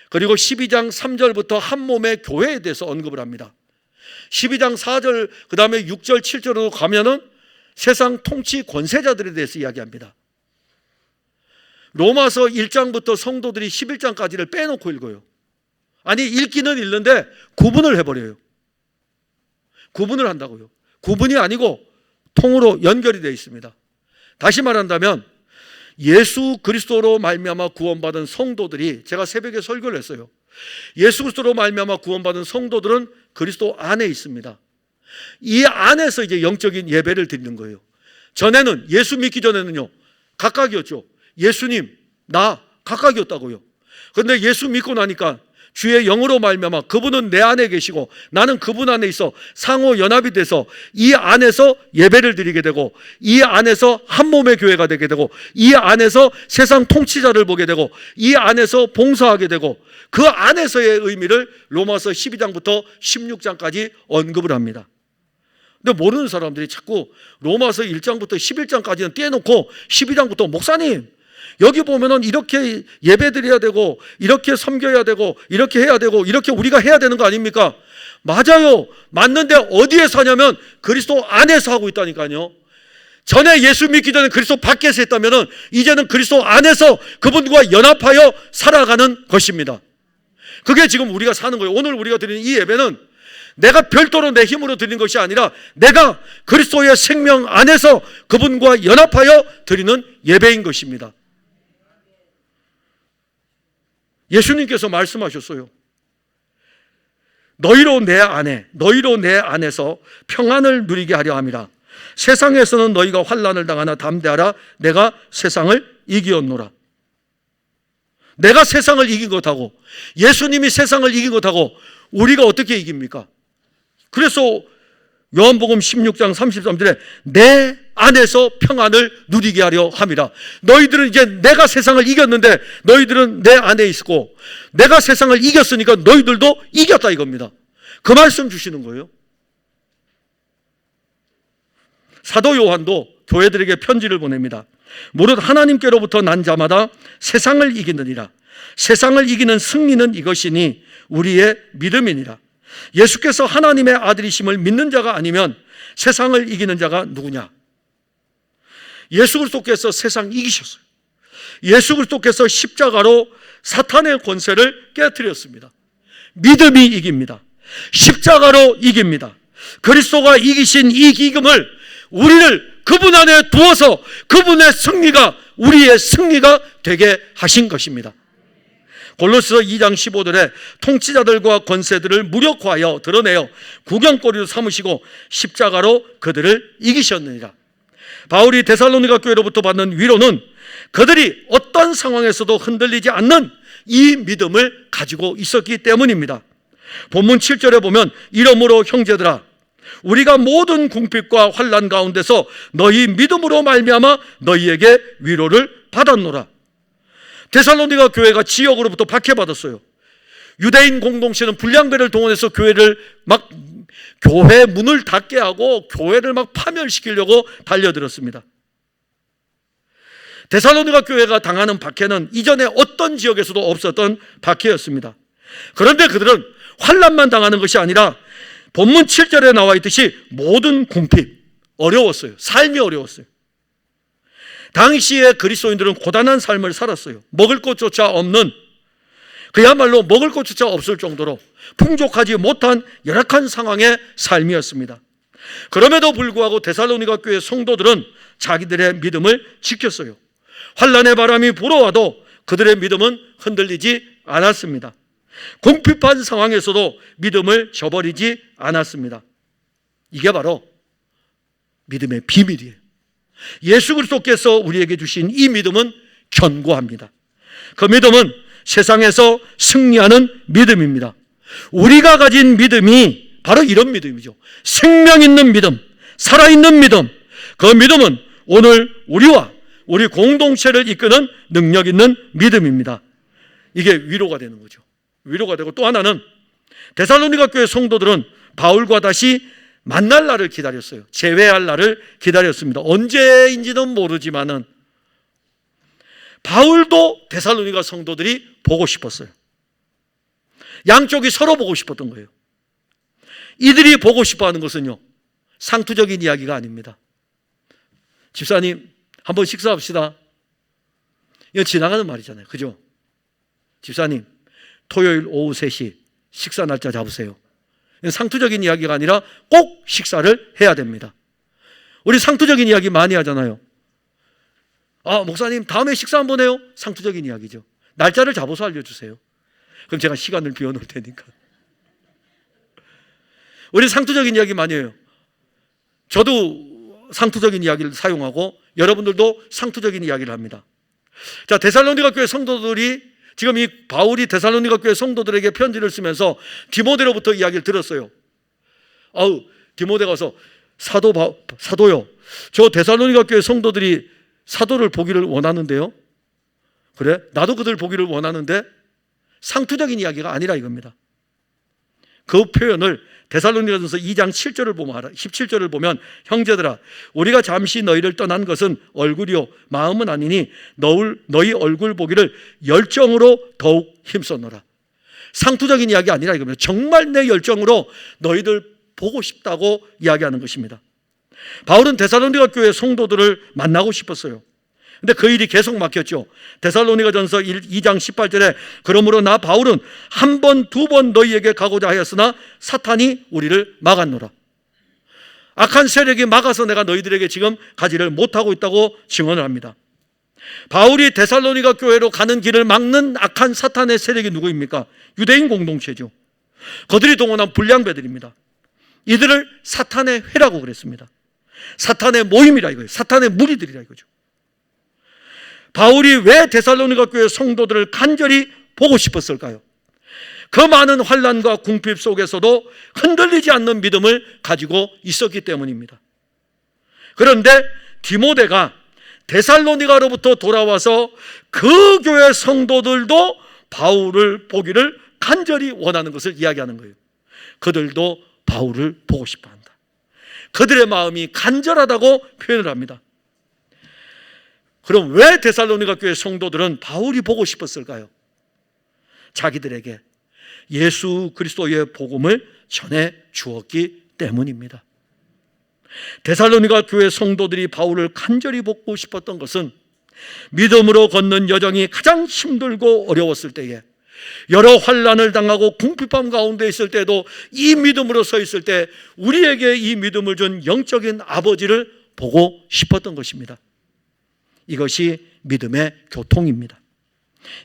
그리고 12장 3절부터 한 몸의 교회에 대해서 언급을 합니다. 12장 4절 그 다음에 6절 7절로 가면은 세상 통치 권세자들에 대해서 이야기합니다. 로마서 1장부터 성도들이 11장까지를 빼놓고 읽어요. 아니, 읽기는 읽는데 구분을 해버려요. 구분을 한다고요. 구분이 아니고 통으로 연결이 되어 있습니다. 다시 말한다면 예수 그리스도로 말미암아 구원받은 성도들이, 제가 새벽에 설교를 했어요. 예수 그리스도로 말미암아 구원받은 성도들은 그리스도 안에 있습니다. 이 안에서 이제 영적인 예배를 드리는 거예요. 전에는, 예수 믿기 전에는요, 각각이었죠. 예수님, 나 각각이었다고요. 그런데 예수 믿고 나니까 주의 영으로 말미암아 그분은 내 안에 계시고 나는 그분 안에 있어 상호 연합이 돼서 이 안에서 예배를 드리게 되고, 이 안에서 한 몸의 교회가 되게 되고, 이 안에서 세상 통치자를 보게 되고, 이 안에서 봉사하게 되고, 그 안에서의 의미를 로마서 12장부터 16장까지 언급을 합니다. 근데 모르는 사람들이 자꾸 로마서 1장부터 11장까지는 떼놓고 12장부터 목사님, 여기 보면은 이렇게 예배드려야 되고, 이렇게 섬겨야 되고, 이렇게 해야 되고, 이렇게 우리가 해야 되는 거 아닙니까? 맞아요. 맞는데 어디에서 하냐면 그리스도 안에서 하고 있다니까요. 전에 예수 믿기 전에 그리스도 밖에서 했다면은 이제는 그리스도 안에서 그분과 연합하여 살아가는 것입니다. 그게 지금 우리가 사는 거예요. 오늘 우리가 드리는 이 예배는 내가 별도로 내 힘으로 드리는 것이 아니라 내가 그리스도의 생명 안에서 그분과 연합하여 드리는 예배인 것입니다. 예수님께서 말씀하셨어요. 너희로 내 안에서 평안을 누리게 하려 함이라. 세상에서는 너희가 환난을 당하나 담대하라. 내가 세상을 이기었노라. 내가 세상을 이긴 것하고, 예수님이 세상을 이긴 것하고 우리가 어떻게 이깁니까? 그래서 요한복음 16장 33절에 내 안에서 평안을 누리게 하려 함이라. 너희들은 이제 내가 세상을 이겼는데 너희들은 내 안에 있고, 내가 세상을 이겼으니까 너희들도 이겼다 이겁니다. 그 말씀 주시는 거예요. 사도 요한도 교회들에게 편지를 보냅니다. 무릇 하나님께로부터 난 자마다 세상을 이기느니라. 세상을 이기는 승리는 이것이니 우리의 믿음이니라. 예수께서 하나님의 아들이심을 믿는 자가 아니면 세상을 이기는 자가 누구냐? 예수 그리스도께서 세상 이기셨어요. 예수 그리스도께서 십자가로 사탄의 권세를 깨뜨렸습니다. 믿음이 이깁니다. 십자가로 이깁니다. 그리스도가 이기신 이 기금을 우리를 그분 안에 두어서 그분의 승리가 우리의 승리가 되게 하신 것입니다. 골로새서 2장 15절에 통치자들과 권세들을 무력화하여 드러내어 구경거리로 삼으시고 십자가로 그들을 이기셨느니라. 바울이 데살로니가 교회로부터 받는 위로는 그들이 어떤 상황에서도 흔들리지 않는 이 믿음을 가지고 있었기 때문입니다. 본문 7절에 보면 이러므로 형제들아 우리가 모든 궁핍과 환난 가운데서 너희 믿음으로 말미암아 너희에게 위로를 받았노라. 데살로니가 교회가 지역으로부터 박해받았어요. 유대인 공동체는 불량배를 동원해서 교회를 막 교회 문을 닫게 하고 교회를 막 파멸시키려고 달려들었습니다. 데살로니가 교회가 당하는 박해는 이전에 어떤 지역에서도 없었던 박해였습니다. 그런데 그들은 환난만 당하는 것이 아니라 본문 7절에 나와 있듯이 모든 궁핍, 어려웠어요. 삶이 어려웠어요. 당시에 그리스도인들은 고단한 삶을 살았어요. 먹을 것조차 없는, 그야말로 먹을 것조차 없을 정도로 풍족하지 못한 열악한 상황의 삶이었습니다. 그럼에도 불구하고 데살로니가 교회 성도들은 자기들의 믿음을 지켰어요. 환난의 바람이 불어와도 그들의 믿음은 흔들리지 않았습니다. 궁핍한 상황에서도 믿음을 저버리지 않았습니다. 이게 바로 믿음의 비밀이에요. 예수 그리스도께서 우리에게 주신 이 믿음은 견고합니다. 그 믿음은 세상에서 승리하는 믿음입니다. 우리가 가진 믿음이 바로 이런 믿음이죠. 생명 있는 믿음, 살아있는 믿음. 그 믿음은 오늘 우리와 우리 공동체를 이끄는 능력 있는 믿음입니다. 이게 위로가 되는 거죠. 위로가 되고, 또 하나는 데살로니가 교회 성도들은 바울과 다시 만날 날을 기다렸어요. 재회할 날을 기다렸습니다. 언제인지는 모르지만은 바울도 데살로니가 성도들이 보고 싶었어요. 양쪽이 서로 보고 싶었던 거예요. 이들이 보고 싶어하는 것은요, 상투적인 이야기가 아닙니다. 집사님, 한번 식사합시다. 이거 지나가는 말이잖아요. 그죠? 집사님, 토요일 오후 3시 식사 날짜 잡으세요. 상투적인 이야기가 아니라 꼭 식사를 해야 됩니다. 우리 상투적인 이야기 많이 하잖아요. 아, 목사님 다음에 식사 한번 해요. 상투적인 이야기죠. 날짜를 잡아서 알려주세요. 그럼 제가 시간을 비워놓을 테니까. 우리 상투적인 이야기 많이 해요. 저도 상투적인 이야기를 사용하고 여러분들도 상투적인 이야기를 합니다. 자, 데살로니가 교회 성도들이 지금 이 바울이 데살로니가 교회 성도들에게 편지를 쓰면서 디모데로부터 이야기를 들었어요. 디모데가 와서 사도요, 저 데살로니가 교회 성도들이 사도를 보기를 원하는데요. 그래? 나도 그들 보기를 원하는데 상투적인 이야기가 아니라 이겁니다. 그 표현을 데살로니가전서 2장 7절을 보면 17절을 보면 형제들아 우리가 잠시 너희를 떠난 것은 얼굴이요 마음은 아니니 너희 얼굴 보기를 열정으로 더욱 힘썼노라. 상투적인 이야기 아니라 이겁니다. 정말 내 열정으로 너희들 보고 싶다고 이야기하는 것입니다. 바울은 데살로니가 교회 성도들을 만나고 싶었어요. 근데 그 일이 계속 막혔죠. 데살로니가전서 2장 18절에 그러므로 나 바울은 한 번, 두 번 너희에게 가고자 하였으나 사탄이 우리를 막았노라. 악한 세력이 막아서 내가 너희들에게 지금 가지를 못하고 있다고 증언을 합니다. 바울이 데살로니가 교회로 가는 길을 막는 악한 사탄의 세력이 누구입니까? 유대인 공동체죠. 그들이 동원한 불량배들입니다. 이들을 사탄의 회라고 그랬습니다. 사탄의 모임이라 이거예요. 사탄의 무리들이라 이거죠. 바울이 왜 데살로니가 교회 성도들을 간절히 보고 싶었을까요? 그 많은 환난과 궁핍 속에서도 흔들리지 않는 믿음을 가지고 있었기 때문입니다. 그런데 디모데가 데살로니가로부터 돌아와서 그 교회 성도들도 바울을 보기를 간절히 원하는 것을 이야기하는 거예요. 그들도 바울을 보고 싶어 한다. 그들의 마음이 간절하다고 표현을 합니다. 그럼 왜 데살로니가 교회 성도들은 바울이 보고 싶었을까요? 자기들에게 예수 그리스도의 복음을 전해 주었기 때문입니다. 데살로니가 교회 성도들이 바울을 간절히 돕고 싶었던 것은 믿음으로 걷는 여정이 가장 힘들고 어려웠을 때에, 여러 환난을 당하고 궁핍함 가운데 있을 때도 이 믿음으로 서 있을 때 우리에게 이 믿음을 준 영적인 아버지를 보고 싶었던 것입니다. 이것이 믿음의 교통입니다.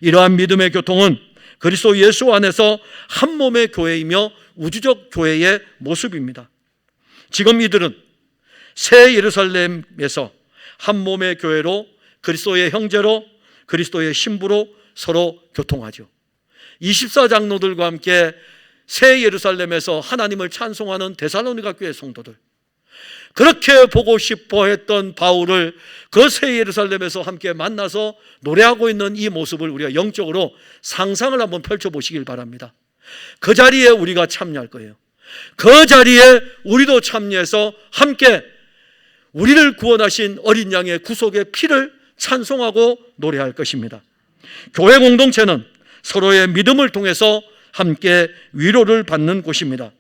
이러한 믿음의 교통은 그리스도 예수 안에서 한 몸의 교회이며 우주적 교회의 모습입니다. 지금 이들은 새 예루살렘에서 한 몸의 교회로, 그리스도의 형제로, 그리스도의 신부로 서로 교통하죠. 24장로들과 함께 새 예루살렘에서 하나님을 찬송하는 데살로니가 교회 성도들, 그렇게 보고 싶어 했던 바울을 그 새 예루살렘에서 함께 만나서 노래하고 있는 이 모습을 우리가 영적으로 상상을 한번 펼쳐보시길 바랍니다. 그 자리에 우리가 참여할 거예요. 그 자리에 우리도 참여해서 함께 우리를 구원하신 어린 양의 구속의 피를 찬송하고 노래할 것입니다. 교회 공동체는 서로의 믿음을 통해서 함께 위로를 받는 곳입니다.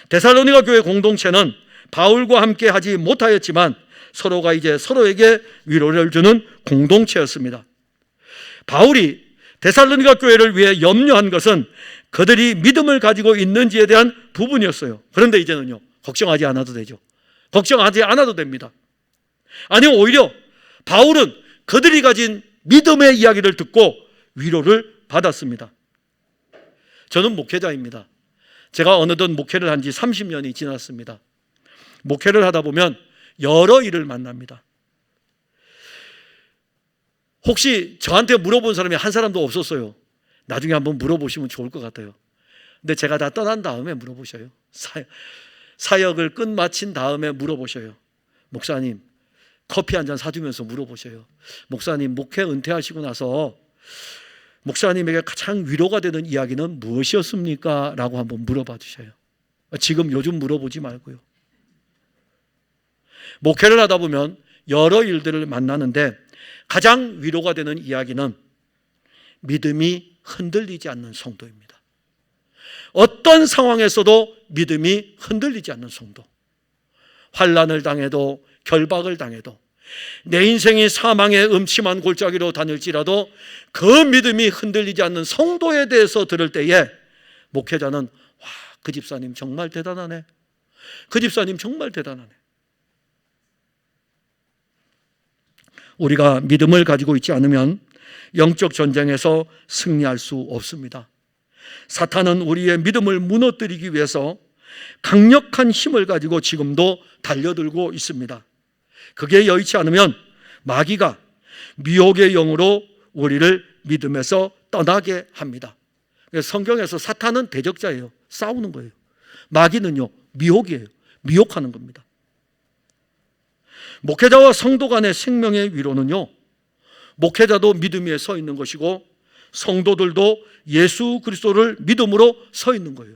데살로니가 교회 공동체는 바울과 함께 하지 못하였지만 서로가 이제 서로에게 위로를 주는 공동체였습니다. 바울이 데살로니가 교회를 위해 염려한 것은 그들이 믿음을 가지고 있는지에 대한 부분이었어요. 그런데 이제는요, 걱정하지 않아도 되죠. 걱정하지 않아도 됩니다. 아니, 오히려 바울은 그들이 가진 믿음의 이야기를 듣고 위로를 받았습니다. 저는 목회자입니다. 제가 어느덧 목회를 한 지 30년이 지났습니다. 목회를 하다 보면 여러 일을 만납니다. 혹시 저한테 물어본 사람이 한 사람도 없었어요. 나중에 한번 물어보시면 좋을 것 같아요. 근데 제가 다 떠난 다음에 물어보셔요. 사역을 끝마친 다음에 물어보셔요. 목사님, 커피 한 잔 사주면서 물어보셔요. 목사님, 목회 은퇴하시고 나서 목사님에게 가장 위로가 되는 이야기는 무엇이었습니까? 라고 한번 물어봐 주셔요. 지금 요즘 물어보지 말고요. 목회를 하다 보면 여러 일들을 만나는데 가장 위로가 되는 이야기는 믿음이 흔들리지 않는 성도입니다. 어떤 상황에서도 믿음이 흔들리지 않는 성도. 환난을 당해도, 결박을 당해도, 내 인생이 사망의 음침한 골짜기로 다닐지라도 그 믿음이 흔들리지 않는 성도에 대해서 들을 때에 목회자는 와, 그 집사님 정말 대단하네. 그 집사님 정말 대단하네. 우리가 믿음을 가지고 있지 않으면 영적 전쟁에서 승리할 수 없습니다. 사탄은 우리의 믿음을 무너뜨리기 위해서 강력한 힘을 가지고 지금도 달려들고 있습니다. 그게 여의치 않으면 마귀가 미혹의 영으로 우리를 믿음에서 떠나게 합니다. 성경에서 사탄은 대적자예요. 싸우는 거예요. 마귀는요, 미혹이에요. 미혹하는 겁니다. 목회자와 성도 간의 생명의 위로는요, 목회자도 믿음 위에 서 있는 것이고 성도들도 예수 그리스도를 믿음으로 서 있는 거예요.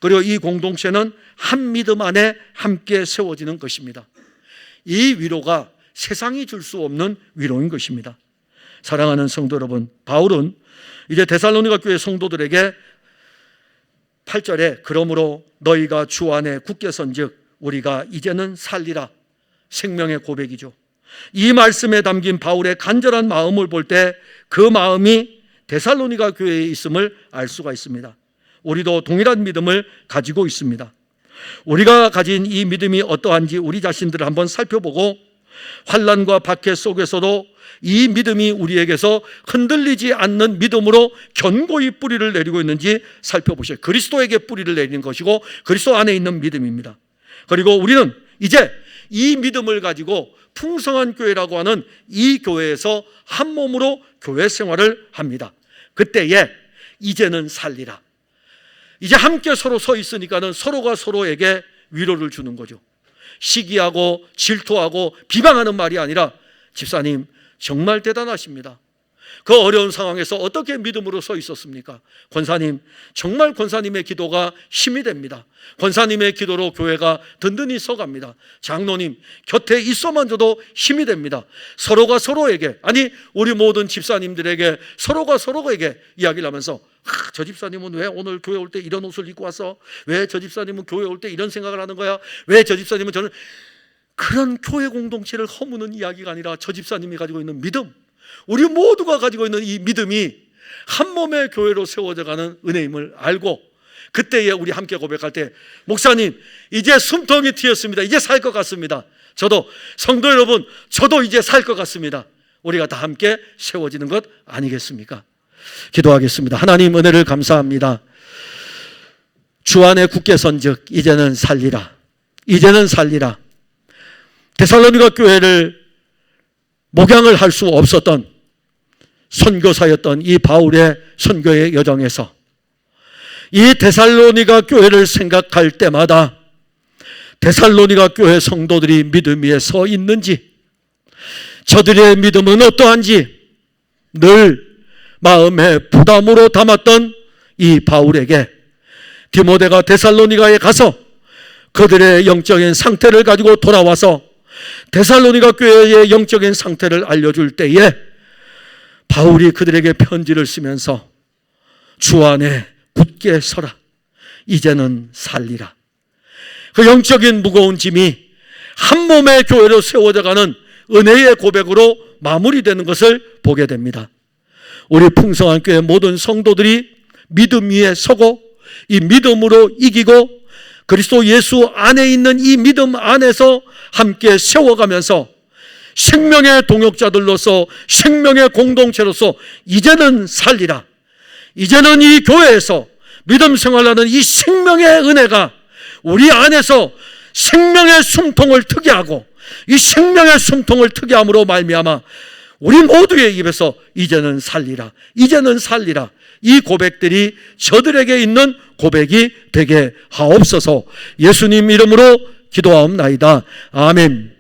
그리고 이 공동체는 한 믿음 안에 함께 세워지는 것입니다. 이 위로가 세상이 줄 수 없는 위로인 것입니다. 사랑하는 성도 여러분, 바울은 이제 데살로니가 교회 성도들에게 8절에 그러므로 너희가 주 안에 굳게 선즉 우리가 이제는 살리라, 생명의 고백이죠. 이 말씀에 담긴 바울의 간절한 마음을 볼 때 그 마음이 데살로니가 교회에 있음을 알 수가 있습니다. 우리도 동일한 믿음을 가지고 있습니다. 우리가 가진 이 믿음이 어떠한지 우리 자신들을 한번 살펴보고 환난과 박해 속에서도 이 믿음이 우리에게서 흔들리지 않는 믿음으로 견고히 뿌리를 내리고 있는지 살펴보셔요. 그리스도에게 뿌리를 내리는 것이고 그리스도 안에 있는 믿음입니다. 그리고 우리는 이제 이 믿음을 가지고 풍성한 교회라고 하는 이 교회에서 한 몸으로 교회 생활을 합니다. 그때에 이제는 살리라. 이제 함께 서로 서 있으니까는 서로가 서로에게 위로를 주는 거죠. 시기하고 질투하고 비방하는 말이 아니라 집사님 정말 대단하십니다. 그 어려운 상황에서 어떻게 믿음으로 서 있었습니까? 권사님, 정말 권사님의 기도가 힘이 됩니다. 권사님의 기도로 교회가 든든히 서갑니다. 장로님, 곁에 있어만줘도 힘이 됩니다. 서로가 서로에게, 아니 우리 모든 집사님들에게 서로가 서로에게 이야기를 하면서 저 집사님은 왜 오늘 교회 올 때 이런 옷을 입고 왔어? 왜 저 집사님은 교회 올 때 이런 생각을 하는 거야? 왜 저 집사님은 저는, 그런 교회 공동체를 허무는 이야기가 아니라 저 집사님이 가지고 있는 믿음, 우리 모두가 가지고 있는 이 믿음이 한 몸의 교회로 세워져가는 은혜임을 알고, 그때에 우리 함께 고백할 때, 목사님 이제 숨통이 트였습니다. 이제 살 것 같습니다. 저도, 성도 여러분, 저도 이제 살 것 같습니다. 우리가 다 함께 세워지는 것 아니겠습니까? 기도하겠습니다. 하나님, 은혜를 감사합니다. 주 안에 굳게 선즉 이제는 살리라, 이제는 살리라. 데살로니가 교회를 목양을 할 수 없었던 선교사였던 이 바울의 선교의 여정에서 이 데살로니가 교회를 생각할 때마다 데살로니가 교회 성도들이 믿음 위에 서 있는지, 저들의 믿음은 어떠한지 늘 마음에 부담으로 담았던 이 바울에게 디모데가 데살로니가에 가서 그들의 영적인 상태를 가지고 돌아와서 데살로니가 교회의 영적인 상태를 알려줄 때에 바울이 그들에게 편지를 쓰면서 주 안에 굳게 서라, 이제는 살리라. 그 영적인 무거운 짐이 한 몸의 교회로 세워져가는 은혜의 고백으로 마무리되는 것을 보게 됩니다. 우리 풍성한 교회 모든 성도들이 믿음 위에 서고 이 믿음으로 이기고 그리스도 예수 안에 있는 이 믿음 안에서 함께 세워가면서 생명의 동역자들로서, 생명의 공동체로서 이제는 살리라, 이제는 이 교회에서 믿음 생활하는 이 생명의 은혜가 우리 안에서 생명의 숨통을 트게 하고, 이 생명의 숨통을 트게 함으로 말미암아 우리 모두의 입에서 이제는 살리라, 이제는 살리라, 이 고백들이 저들에게 있는 고백이 되게 하옵소서. 예수님 이름으로 기도하옵나이다. 아멘.